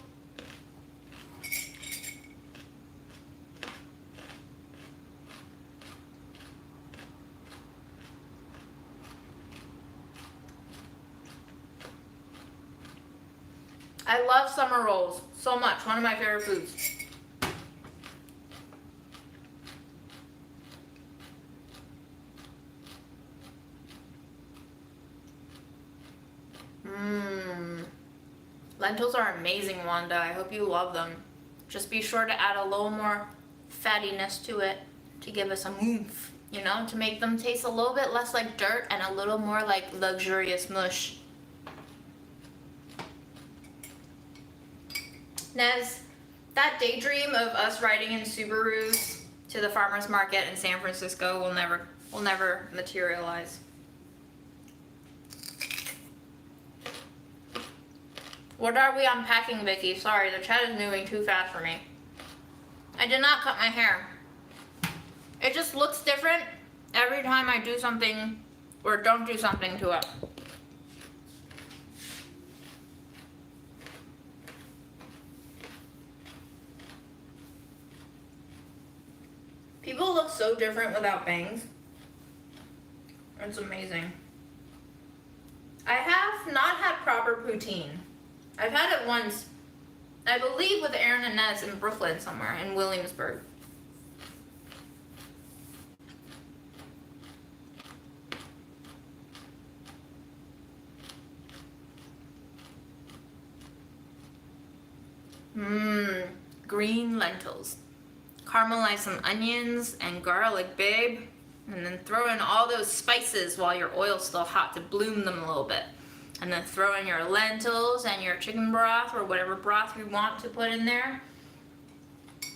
I love summer rolls so much. One of my favorite foods. Lentils are amazing, Wanda. I hope you love them. Just be sure to add a little more fattiness to it to give us some oomph, you know, to make them taste a little bit less like dirt and a little more like luxurious mush. Nez, that daydream of us riding in Subarus to the farmer's market in San Francisco will never materialize. What are we unpacking, Vicky? Sorry, the chat is moving too fast for me. I did not cut my hair. It just looks different every time I do something or don't do something to it. People look so different without bangs. It's amazing. I have not had proper poutine. I've had it once, I believe, with Aaron and Nez in Brooklyn somewhere, in Williamsburg. Green lentils. Caramelize some onions and garlic, babe. And then throw in all those spices while your oil's still hot to bloom them a little bit. And then throw in your lentils and your chicken broth or whatever broth you want to put in there.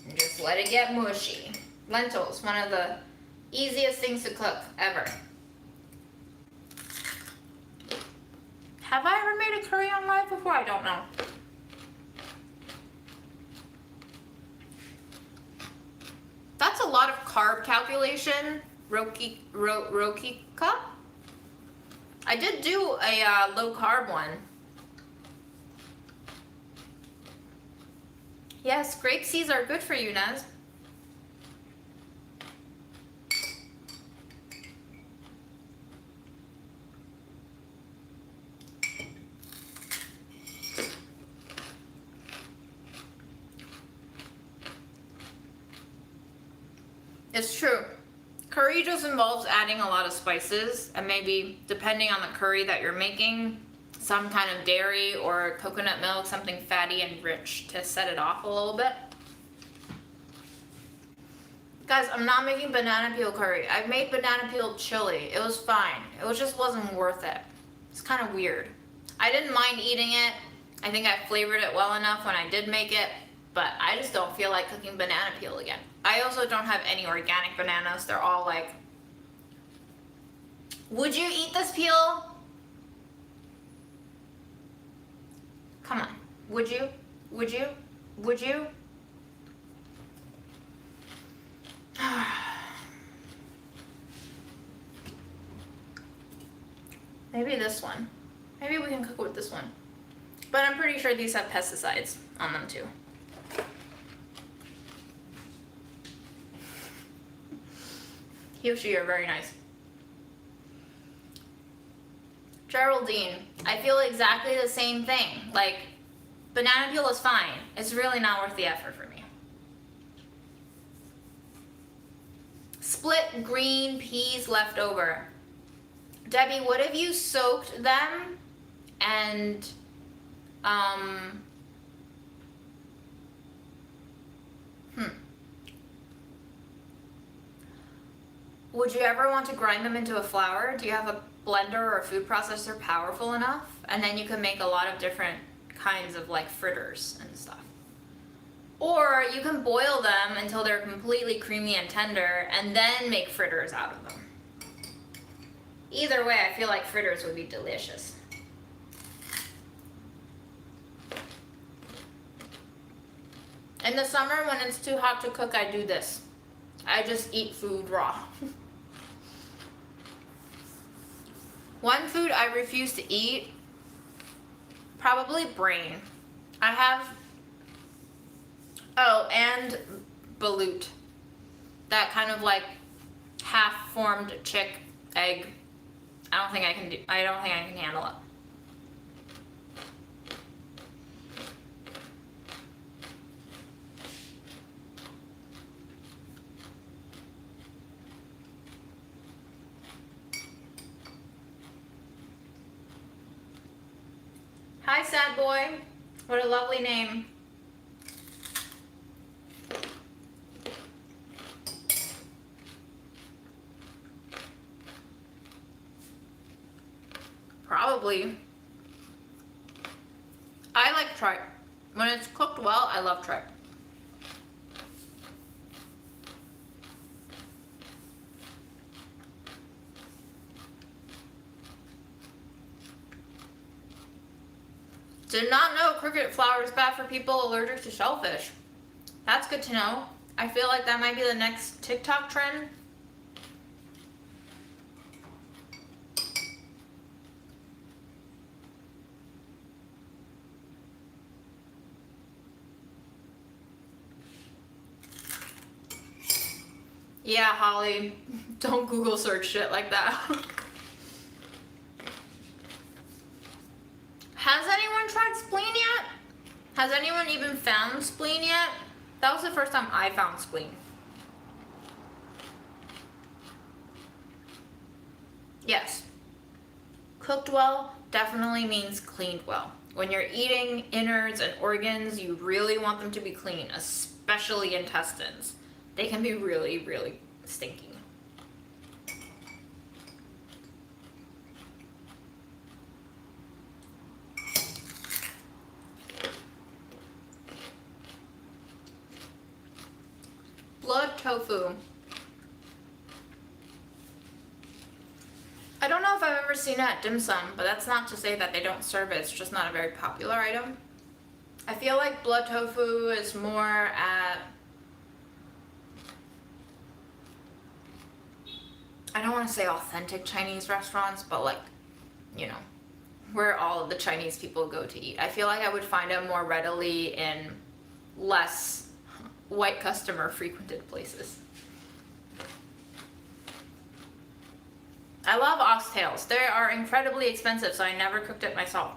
And just let it get mushy. Lentils, one of the easiest things to cook ever. Have I ever made a curry on live before? I don't know. That's a lot of carb calculation, Rokika. I did do a low carb one. Yes, grape seeds are good for you, Nez. It's true. Curry just involves adding a lot of spices, and maybe, depending on the curry that you're making, some kind of dairy or coconut milk, something fatty and rich to set it off a little bit. Guys, I'm not making banana peel curry. I've made banana peel chili. It was fine. It just wasn't worth it. It's kind of weird. I didn't mind eating it. I think I flavored it well enough when I did make it, but I just don't feel like cooking banana peel again. I also don't have any organic bananas. They're all like, would you eat this peel? Come on. Would you? Would you? Would you? Maybe this one. Maybe we can cook with this one. But I'm pretty sure these have pesticides on them too. Yoshi, you're very nice. Geraldine, I feel exactly the same thing. Like, banana peel is fine. It's really not worth the effort for me. Split green peas left over. Debbie, what if you soaked them and would you ever want to grind them into a flour? Do you have a blender or a food processor powerful enough? And then you can make a lot of different kinds of like fritters and stuff. Or you can boil them until they're completely creamy and tender and then make fritters out of them. Either way, I feel like fritters would be delicious. In the summer when it's too hot to cook, I do this. I just eat food raw. One food I refuse to eat, probably brain. I have, oh, and balut. That kind of like half-formed chick egg. I don't think I can handle it. Hi, sad boy. What a lovely name. Probably. I like tripe. When it's cooked well, I love tripe. Did not know cricket flour is bad for people allergic to shellfish. That's good to know. I feel like that might be the next TikTok trend. Yeah, Holly, don't Google search shit like that. Has anyone tried spleen yet? Has anyone even found spleen yet? That was the first time I found spleen. Yes. Cooked well definitely means cleaned well. When you're eating innards and organs, you really want them to be clean, especially intestines. They can be really, really stinky. Blood tofu. I don't know if I've ever seen it at dim sum, but that's not to say that they don't serve it. It's just not a very popular item. I feel like blood tofu is more at, I don't want to say authentic Chinese restaurants, but like you know, where all of the Chinese people go to eat. I feel like I would find it more readily in less white customer frequented places. I love oxtails. They are incredibly expensive, so I never cooked it myself.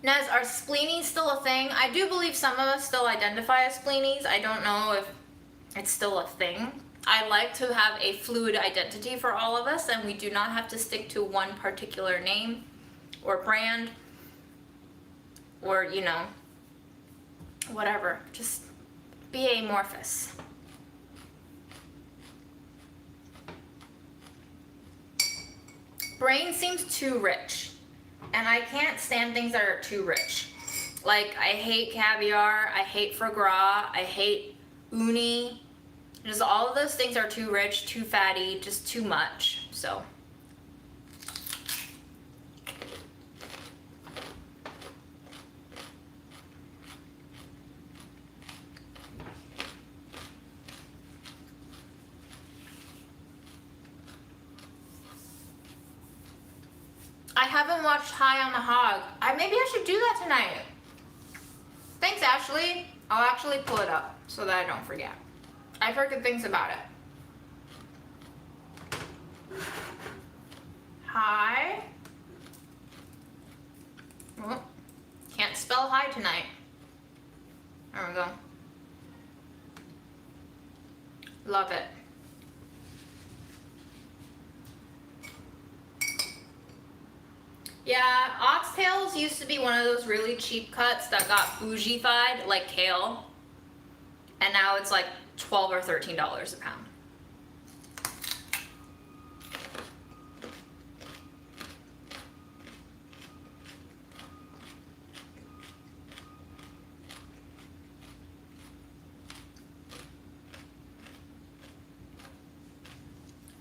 Nez, are spleenies still a thing? I do believe some of us still identify as spleenies. I don't know if it's still a thing. I like to have a fluid identity for all of us, and we do not have to stick to one particular name or brand or, you know, whatever. Just be amorphous. Brain seems too rich, and I can't stand things that are too rich. Like, I hate caviar, I hate foie gras, I hate uni. Just all of those things are too rich, too fatty, just too much, so. I haven't watched High on the Hog. Maybe I should do that tonight. Thanks, Ashley. I'll actually pull it up so that I don't forget. I've heard good things about it. High. Oh, can't spell high tonight. There we go. Love it. Yeah, oxtails used to be one of those really cheap cuts that got bougie-fied, like kale. And now it's like $12 or $13 a pound.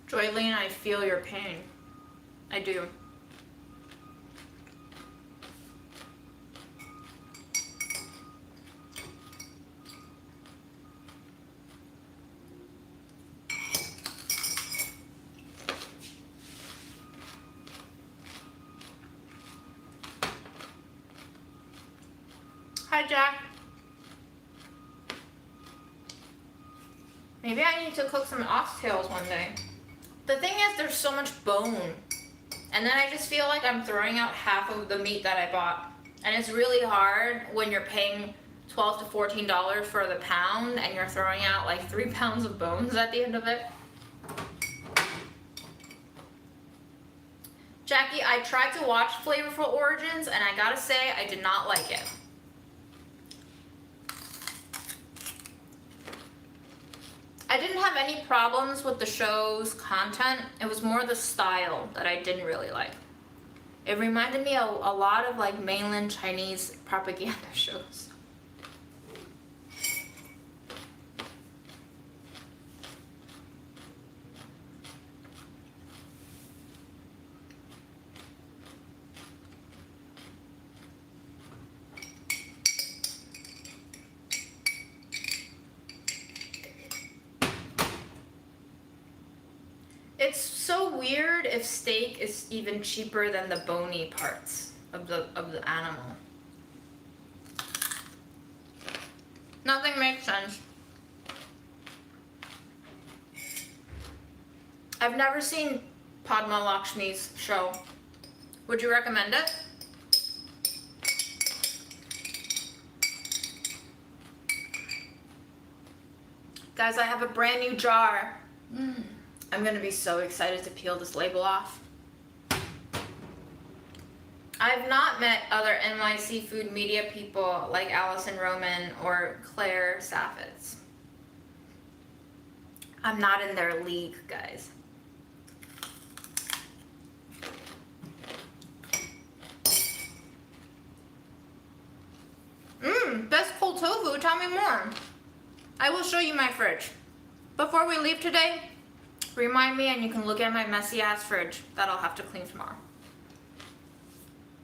Joylene, I feel your pain. I do. Hi, Jack. Maybe I need to cook some oxtails one day. The thing is, there's so much bone. And then I just feel like I'm throwing out half of the meat that I bought. And it's really hard when you're paying $12 to $14 for the pound and you're throwing out like 3 pounds of bones at the end of it. Jackie, I tried to watch Flavorful Origins and I gotta say, I did not like it. I didn't have any problems with the show's content. It was more the style that I didn't really like. It reminded me a lot of like mainland Chinese propaganda shows. It's so weird if steak is even cheaper than the bony parts of the animal. Nothing makes sense. I've never seen Padma Lakshmi's show. Would you recommend it? Guys, I have a brand new jar. I'm gonna be so excited to peel this label off. I've not met other NYC food media people like Allison Roman or Claire Saffitz. I'm not in their league, guys. Best cold tofu, tell me more. I will show you my fridge. Before we leave today, remind me and you can look at my messy ass fridge that I'll have to clean tomorrow.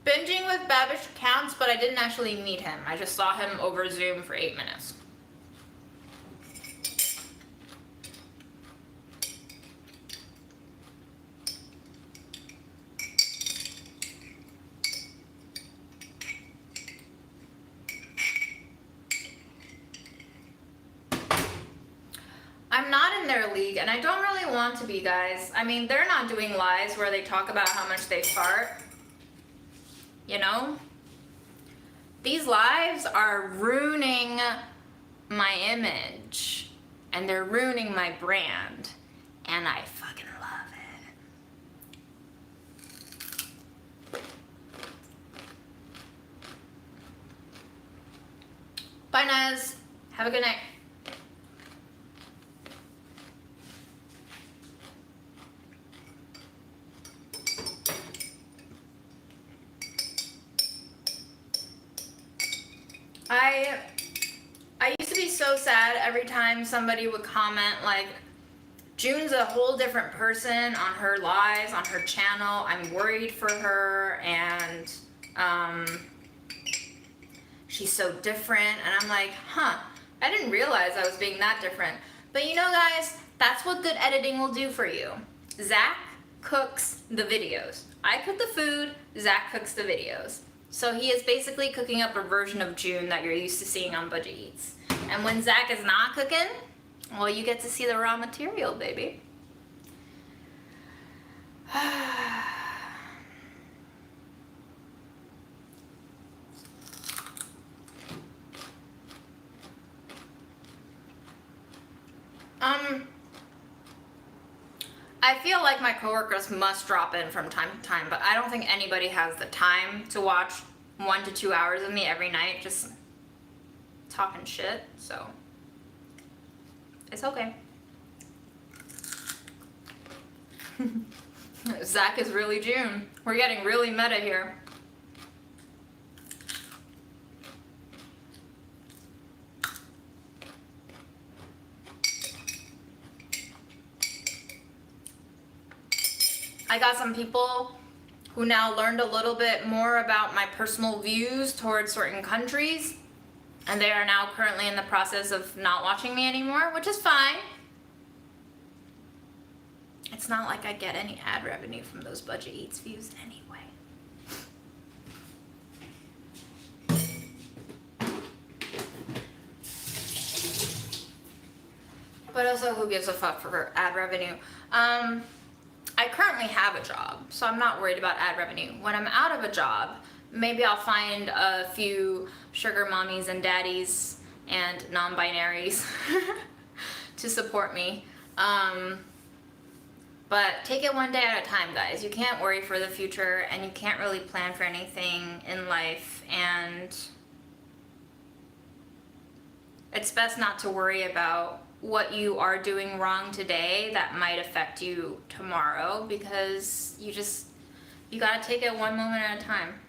Binging with Babish counts, but I didn't actually meet him. I just saw him over Zoom for 8 minutes. in their league, and I don't really want to be, guys. I mean, they're not doing lives where they talk about how much they fart. You know? These lives are ruining my image, and they're ruining my brand, and I fucking love it. Bye, Nez. Have a good night. I used to be so sad every time somebody would comment like, June's a whole different person on her lives, on her channel. I'm worried for her, and she's so different. And I'm like, huh, I didn't realize I was being that different. But you know, guys, that's what good editing will do for you. Zach cooks the videos. I cook the food, Zach cooks the videos. So he is basically cooking up a version of June that you're used to seeing on Budget Eats. And when Zach is not cooking, well, you get to see the raw material, baby. I feel like my coworkers must drop in from time to time, but I don't think anybody has the time to watch 1 to 2 hours of me every night just talking shit, so it's okay. Zach is really June. We're getting really meta here. I got some people who now learned a little bit more about my personal views towards certain countries, and they are now currently in the process of not watching me anymore, which is fine. It's not like I get any ad revenue from those Budget Eats views anyway. But also, who gives a fuck for ad revenue? I currently have a job, so I'm not worried about ad revenue. When I'm out of a job, maybe I'll find a few sugar mommies and daddies and non-binaries to support me. But take it one day at a time, guys. You can't worry for the future, and you can't really plan for anything in life, and it's best not to worry about what you are doing wrong today that might affect you tomorrow, because you gotta take it one moment at a time.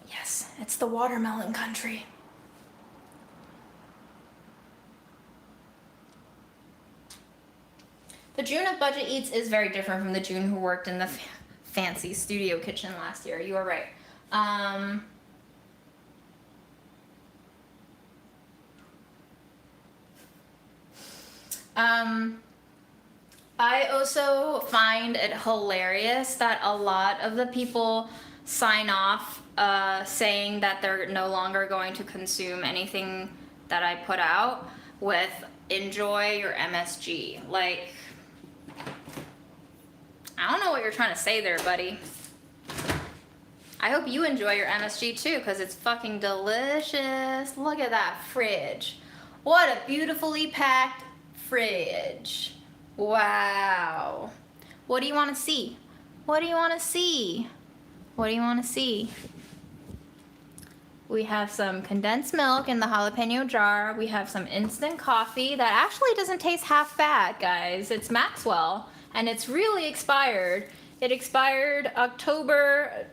Yes, it's the watermelon country. The June of Budget Eats is very different from the June who worked in the fancy studio kitchen last year. You are right. I also find it hilarious that a lot of the people sign off saying that they're no longer going to consume anything that I put out with enjoy your MSG. Like, I don't know what you're trying to say there, buddy. I hope you enjoy your MSG too, because it's fucking delicious. Look at that fridge. What a beautifully packed fridge. Wow. What do you want to see? What do you want to see? What do you want to see? We have some condensed milk in the jalapeno jar. We have some instant coffee that actually doesn't taste half bad, guys. It's Maxwell, and it's really expired. It expired October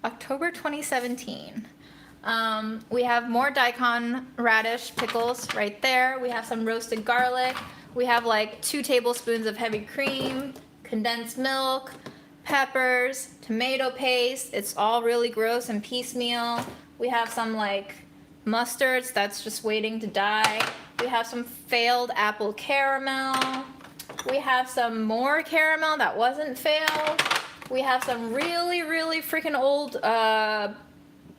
2017. We have more daikon radish pickles right there. We have some roasted garlic. We have like 2 tablespoons of heavy cream, condensed milk, peppers, tomato paste. It's all really gross and piecemeal. We have some like mustards that's just waiting to die. We have some failed apple caramel. We have some more caramel that wasn't failed. We have some really, really freaking old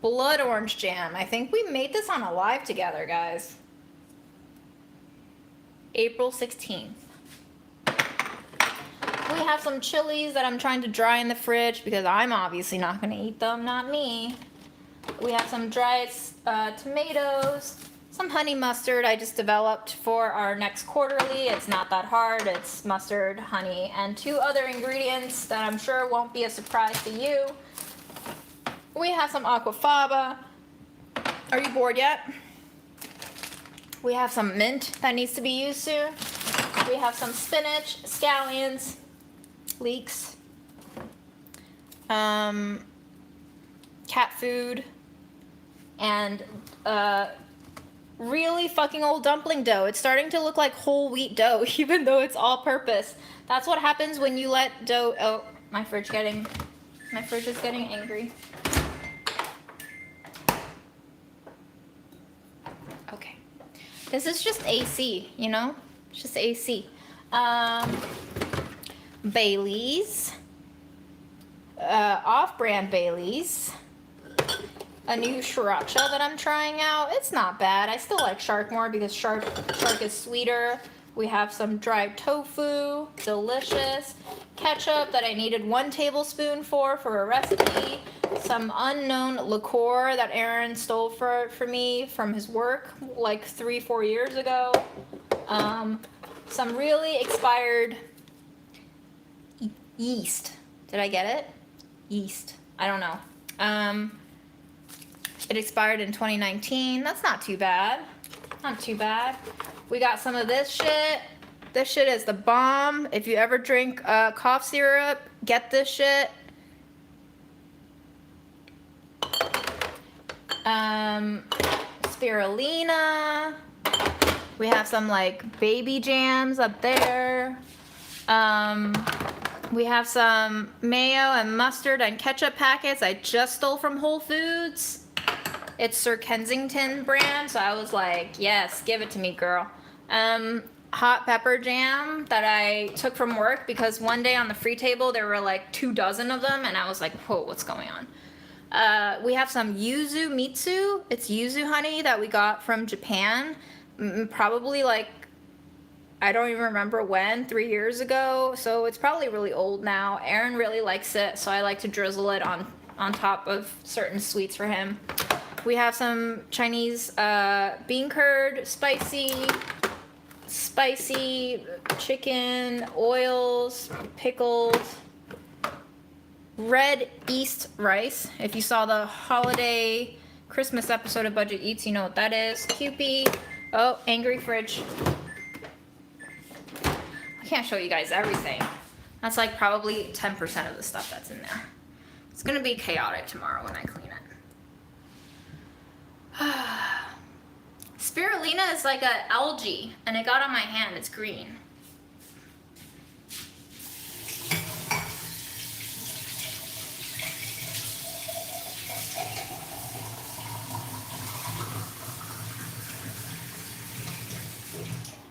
blood orange jam. I think we made this on a live together, guys. April 16th. We have some chilies that I'm trying to dry in the fridge because I'm obviously not going to eat them, not me. We have some dried tomatoes, some honey mustard I just developed for our next quarterly. It's not that hard. It's mustard, honey, and 2 other ingredients that I'm sure won't be a surprise to you. We have some aquafaba. Are you bored yet? We have some mint that needs to be used soon. We have some spinach, scallions, leeks, cat food, and really fucking old dumpling dough. It's starting to look like whole wheat dough, even though it's all purpose. That's what happens when you let dough. Oh, my fridge is getting angry. Okay, this is just AC, you know. It's just AC. Bailey's, off-brand Bailey's, a new sriracha that I'm trying out. It's not bad. I still like shark more because shark is sweeter. We have some dried tofu, delicious. Ketchup that I needed 1 tablespoon for a recipe. Some unknown liqueur that Aaron stole for me from his work like 3-4 years ago. Some really expired yeast. Did I get it? Yeast. I don't know. It expired in 2019. That's not too bad. Not too bad. We got some of this shit. This shit is the bomb. If you ever drink cough syrup, get this shit. Spirulina. We have some like baby jams up there. We have some mayo and mustard and ketchup packets I just stole from Whole Foods. It's Sir Kensington brand, so I was like, yes, give it to me, girl. Hot pepper jam that I took from work because one day on the free table there were like 2 dozen of them and I was like, whoa, what's going on? We have some yuzu mitsu. It's yuzu honey that we got from Japan. Probably like, I don't even remember when, 3 years ago. So it's probably really old now. Aaron really likes it, so I like to drizzle it on top of certain sweets for him. We have some Chinese bean curd, spicy chicken, oils, pickles, red East rice. If you saw the holiday Christmas episode of Budget Eats, you know what that is. Kewpie. Oh, angry fridge. I can't show you guys everything. That's like probably 10% of the stuff that's in there. It's gonna be chaotic tomorrow when I clean it. Spirulina is like a algae, and it got on my hand. It's green.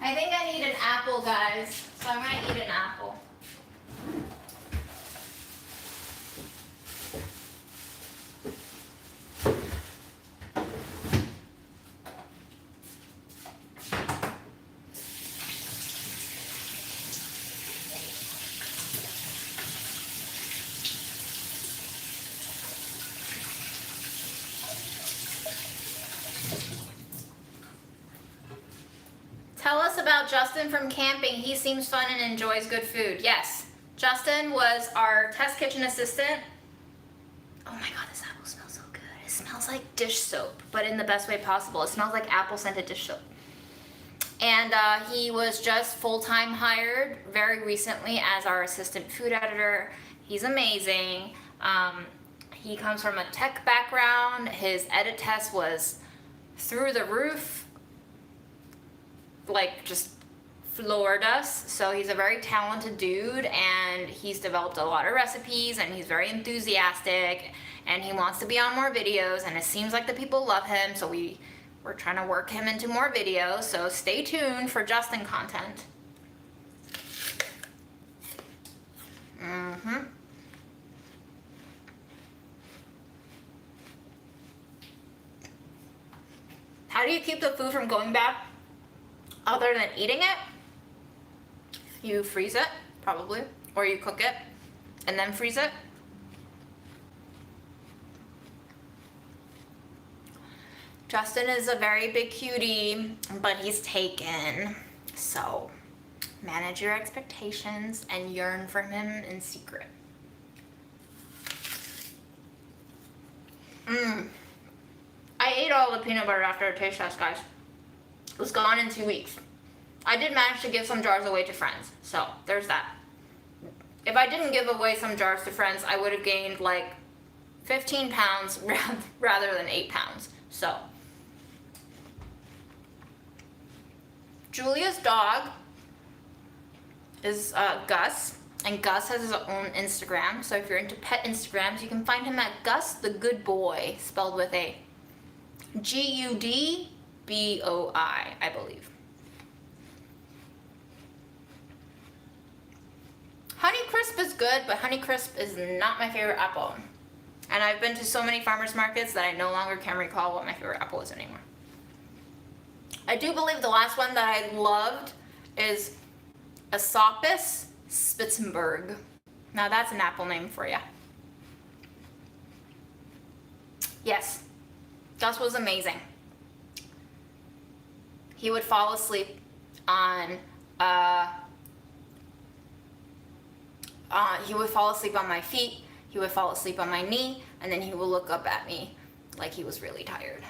I think I need an apple, guys, so I'm gonna eat an apple. Tell us about Justin from camping. He seems fun and enjoys good food. Yes, Justin was our test kitchen assistant. Oh my god, this apple smells so good. It smells like dish soap, but in the best way possible. It smells like apple scented dish soap. And he was just full-time hired very recently as our assistant food editor. He's amazing. He comes from a tech background. His edit test was through the roof. Like, just floored us. So he's a very talented dude, and he's developed a lot of recipes, and he's very enthusiastic, and he wants to be on more videos, and it seems like the people love him, so we're trying to work him into more videos. So stay tuned for Justin content. How do you keep the food from going bad other than eating it? You freeze it, probably, or you cook it and then freeze it. Justin is a very big cutie, but he's taken. So manage your expectations and yearn for him in secret. I ate all the peanut butter after a taste test, guys. It was gone in 2 weeks. I did manage to give some jars away to friends, so there's that. If I didn't give away some jars to friends, I would have gained like 15 pounds rather than 8 pounds. So, Julia's dog is Gus, and Gus has his own Instagram. So if you're into pet Instagrams, you can find him at Gus the Good Boy, spelled with a Gudboi, I believe. Honeycrisp is good, but Honeycrisp is not my favorite apple. And I've been to so many farmers markets that I no longer can recall what my favorite apple is anymore. I do believe the last one that I loved is Esopus Spitzenberg. Now that's an apple name for you. Yes, Gus was amazing. He would fall asleep on my feet. He would fall asleep on my knee, and then he would look up at me like he was really tired.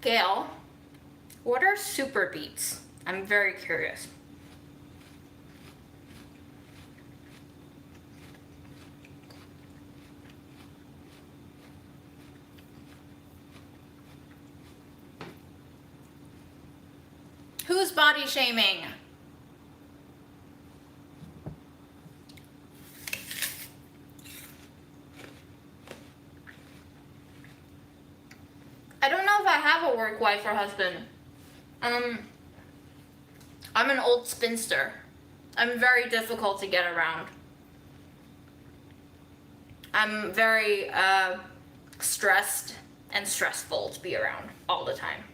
Gail, what are super beets? I'm very curious. Who's body shaming? I don't know if I have a work wife or husband. I'm an old spinster. I'm very difficult to get around. I'm very stressed and stressful to be around all the time.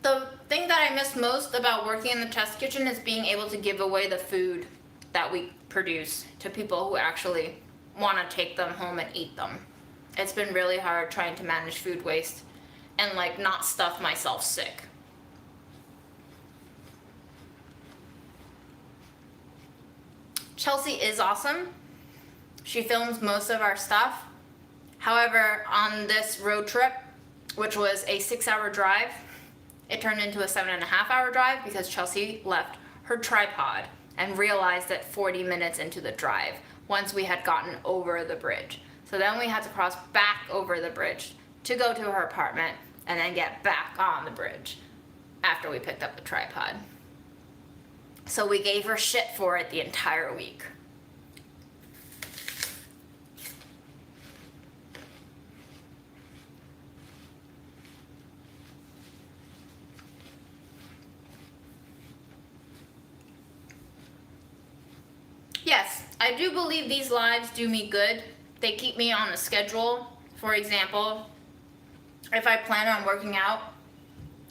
The thing that I miss most about working in the test kitchen is being able to give away the food that we produce to people who actually want to take them home and eat them. It's been really hard trying to manage food waste and like not stuff myself sick. Chelsea is awesome. She films most of our stuff. However, on this road trip, which was a 6-hour drive, it turned into a 7.5-hour drive because Chelsea left her tripod and realized it 40 minutes into the drive once we had gotten over the bridge. So then we had to cross back over the bridge to go to her apartment and then get back on the bridge after we picked up the tripod. So we gave her shit for it the entire week. Yes, I do believe these lives do me good. They keep me on a schedule. For example, if I plan on working out,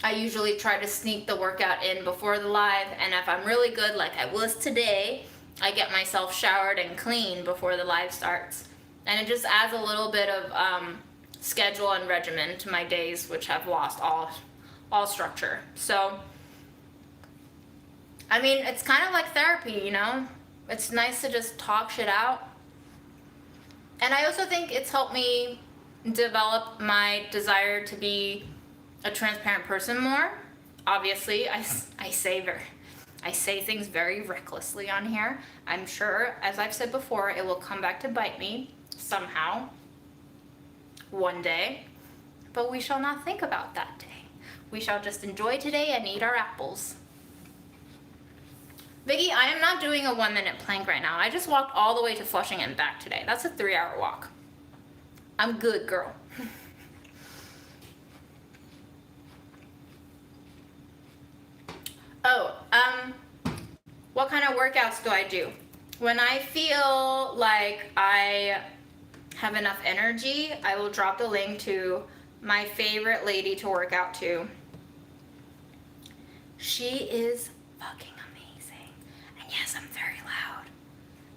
I usually try to sneak the workout in before the live, and if I'm really good like I was today, I get myself showered and clean before the live starts. And it just adds a little bit of schedule and regimen to my days, which have lost all structure. So, I mean, it's kind of like therapy, you know? It's nice to just talk shit out. And I also think it's helped me develop my desire to be a transparent person more. Obviously, I say things very recklessly on here. I'm sure, as I've said before, it will come back to bite me somehow, one day. But we shall not think about that day. We shall just enjoy today and eat our apples. Viggy, I am not doing a 1-minute plank right now. I just walked all the way to Flushing and back today. That's a 3-hour walk. I'm good, girl. Oh, what kind of workouts do I do? When I feel like I have enough energy, I will drop the link to my favorite lady to work out to. She is fucking amazing. And yes, I'm very loud.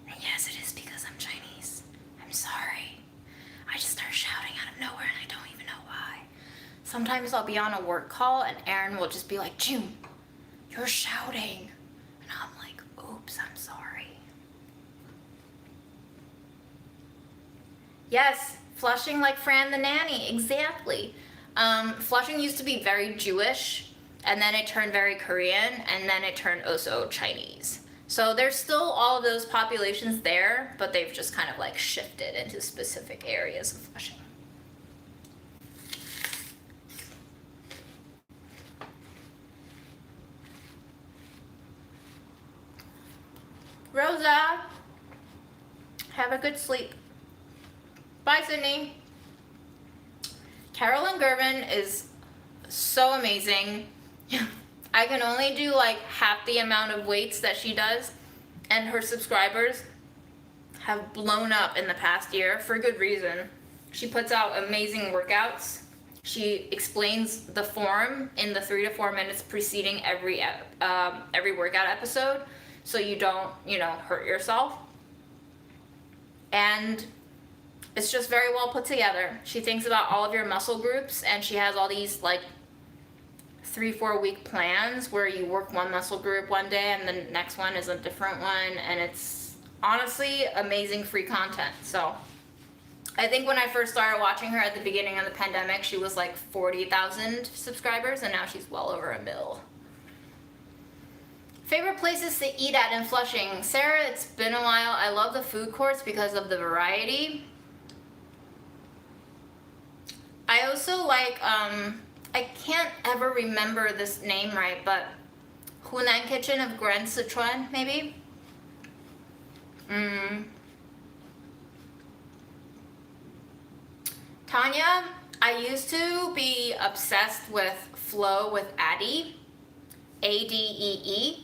And yes, it is because I'm Chinese. I'm sorry. I just start shouting out of nowhere and I don't even know why. Sometimes I'll be on a work call and Aaron will just be like, June, you're shouting. And I'm like, oops, I'm sorry. Yes, Flushing like Fran the nanny, exactly. Flushing used to be very Jewish, and then it turned very Korean, and then it turned also Chinese. So there's still all of those populations there, but they've just kind of like shifted into specific areas of Flushing. Rosa, have a good sleep. Bye, Sydney. Carolyn Gervin is so amazing. I can only do like half the amount of weights that she does, and her subscribers have blown up in the past year for good reason. She puts out amazing workouts. She explains the form in the 3 to 4 minutes preceding every workout episode, so you don't, hurt yourself. And it's just very well put together. She thinks about all of your muscle groups, and she has all these like 3-4 week plans where you work one muscle group one day and the next one is a different one, and it's honestly amazing free content. So I think when I first started watching her at the beginning of the pandemic, she was like 40,000 subscribers, and now she's well over 1 million. Favorite places to eat at in Flushing? Sarah, it's been a while. I love the food courts because of the variety. I also like, I can't ever remember this name right, but Hunan Kitchen of Grand Sichuan, maybe? Tanya, I used to be obsessed with Flow with Addie, Adee.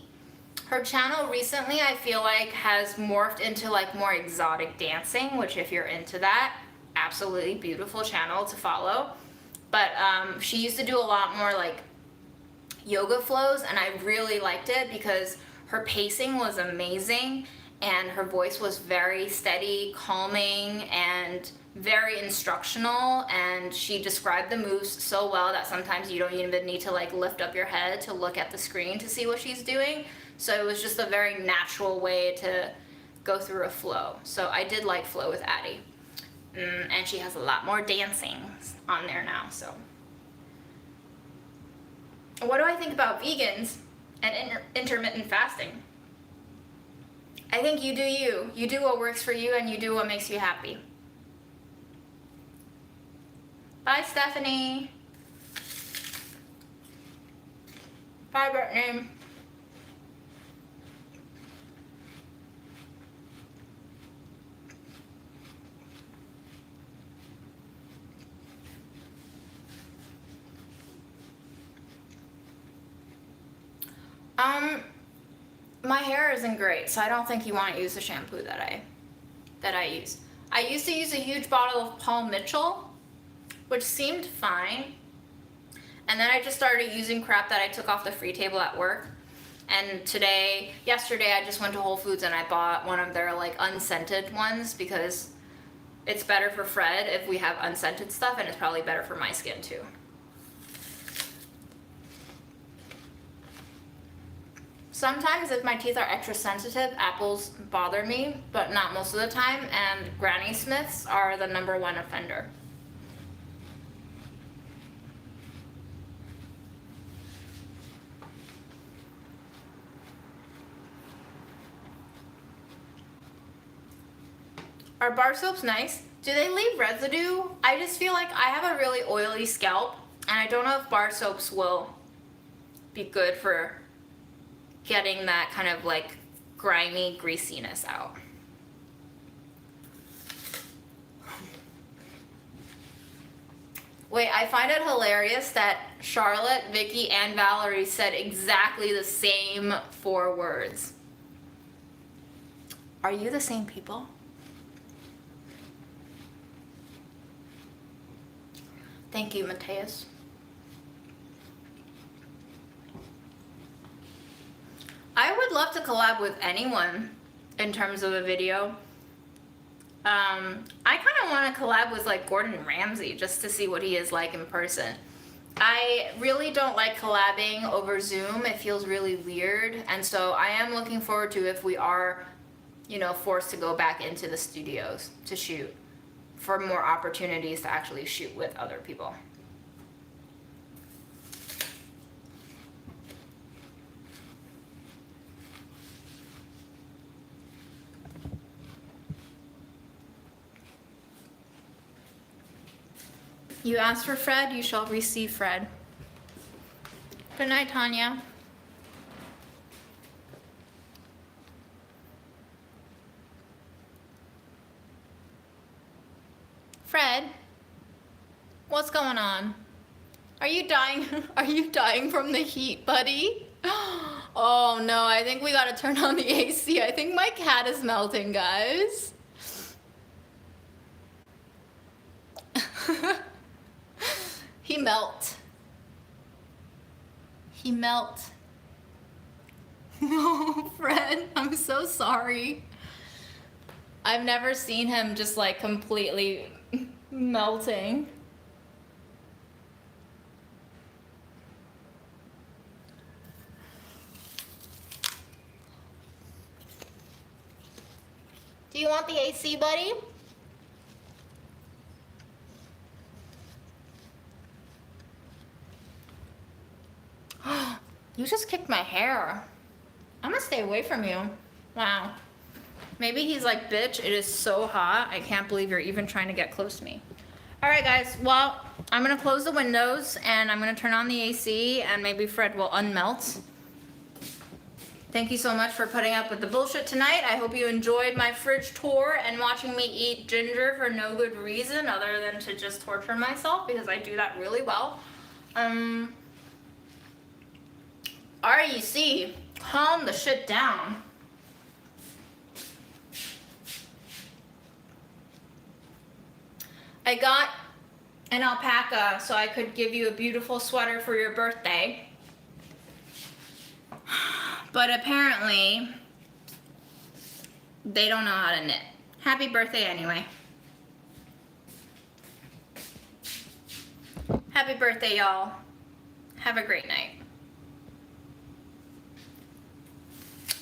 Her channel recently, I feel like, has morphed into like more exotic dancing, which if you're into that, absolutely beautiful channel to follow. But she used to do a lot more like yoga flows, and I really liked it because her pacing was amazing and her voice was very steady, calming, and very instructional, and she described the moves so well that sometimes you don't even need to like lift up your head to look at the screen to see what she's doing. So it was just a very natural way to go through a flow. So I did like Flow with Addie. And she has a lot more dancing on there now, so. What do I think about vegans and intermittent fasting? I think you do you. You do what works for you, and you do what makes you happy. Bye, Stephanie. Bye, Brittany. My hair isn't great, so I don't think you want to use the shampoo that I use. I used to use a huge bottle of Paul Mitchell, which seemed fine. And then I just started using crap that I took off the free table at work. And yesterday I just went to Whole Foods and I bought one of their like unscented ones because it's better for Fred if we have unscented stuff, and it's probably better for my skin too. Sometimes if my teeth are extra sensitive, apples bother me, but not most of the time, and Granny Smiths are the #1 offender. Are bar soaps nice? Do they leave residue? I just feel like I have a really oily scalp, and I don't know if bar soaps will be good for getting that kind of like grimy greasiness out. Wait, I find it hilarious that Charlotte, Vicky, and Valerie said exactly the same 4 words. Are you the same people? Thank you, Mateus. I would love to collab with anyone in terms of a video. I kind of want to collab with like Gordon Ramsay just to see what he is like in person. I really don't like collabing over Zoom. It feels really weird. And so I am looking forward to if we are, you know, forced to go back into the studios to shoot, for more opportunities to actually shoot with other people. You asked for Fred, you shall receive Fred. Good night, Tanya. Fred, what's going on? Are you dying? Are you dying from the heat, buddy? Oh no, I think we gotta turn on the AC. I think my cat is melting, guys. He melt. He melt. No, Fred, I'm so sorry. I've never seen him just like completely melting. Do you want the AC, buddy? You just kicked my hair. I'm gonna stay away from you. Wow. Maybe he's like, bitch, it is so hot. I can't believe you're even trying to get close to me. All right, guys. Well, I'm gonna close the windows and I'm gonna turn on the AC and maybe Fred will unmelt. Thank you so much for putting up with the bullshit tonight. I hope you enjoyed my fridge tour and watching me eat ginger for no good reason other than to just torture myself, because I do that really well. REC, calm the shit down. I got an alpaca so I could give you a beautiful sweater for your birthday. But apparently, they don't know how to knit. Happy birthday anyway. Happy birthday, y'all. Have a great night.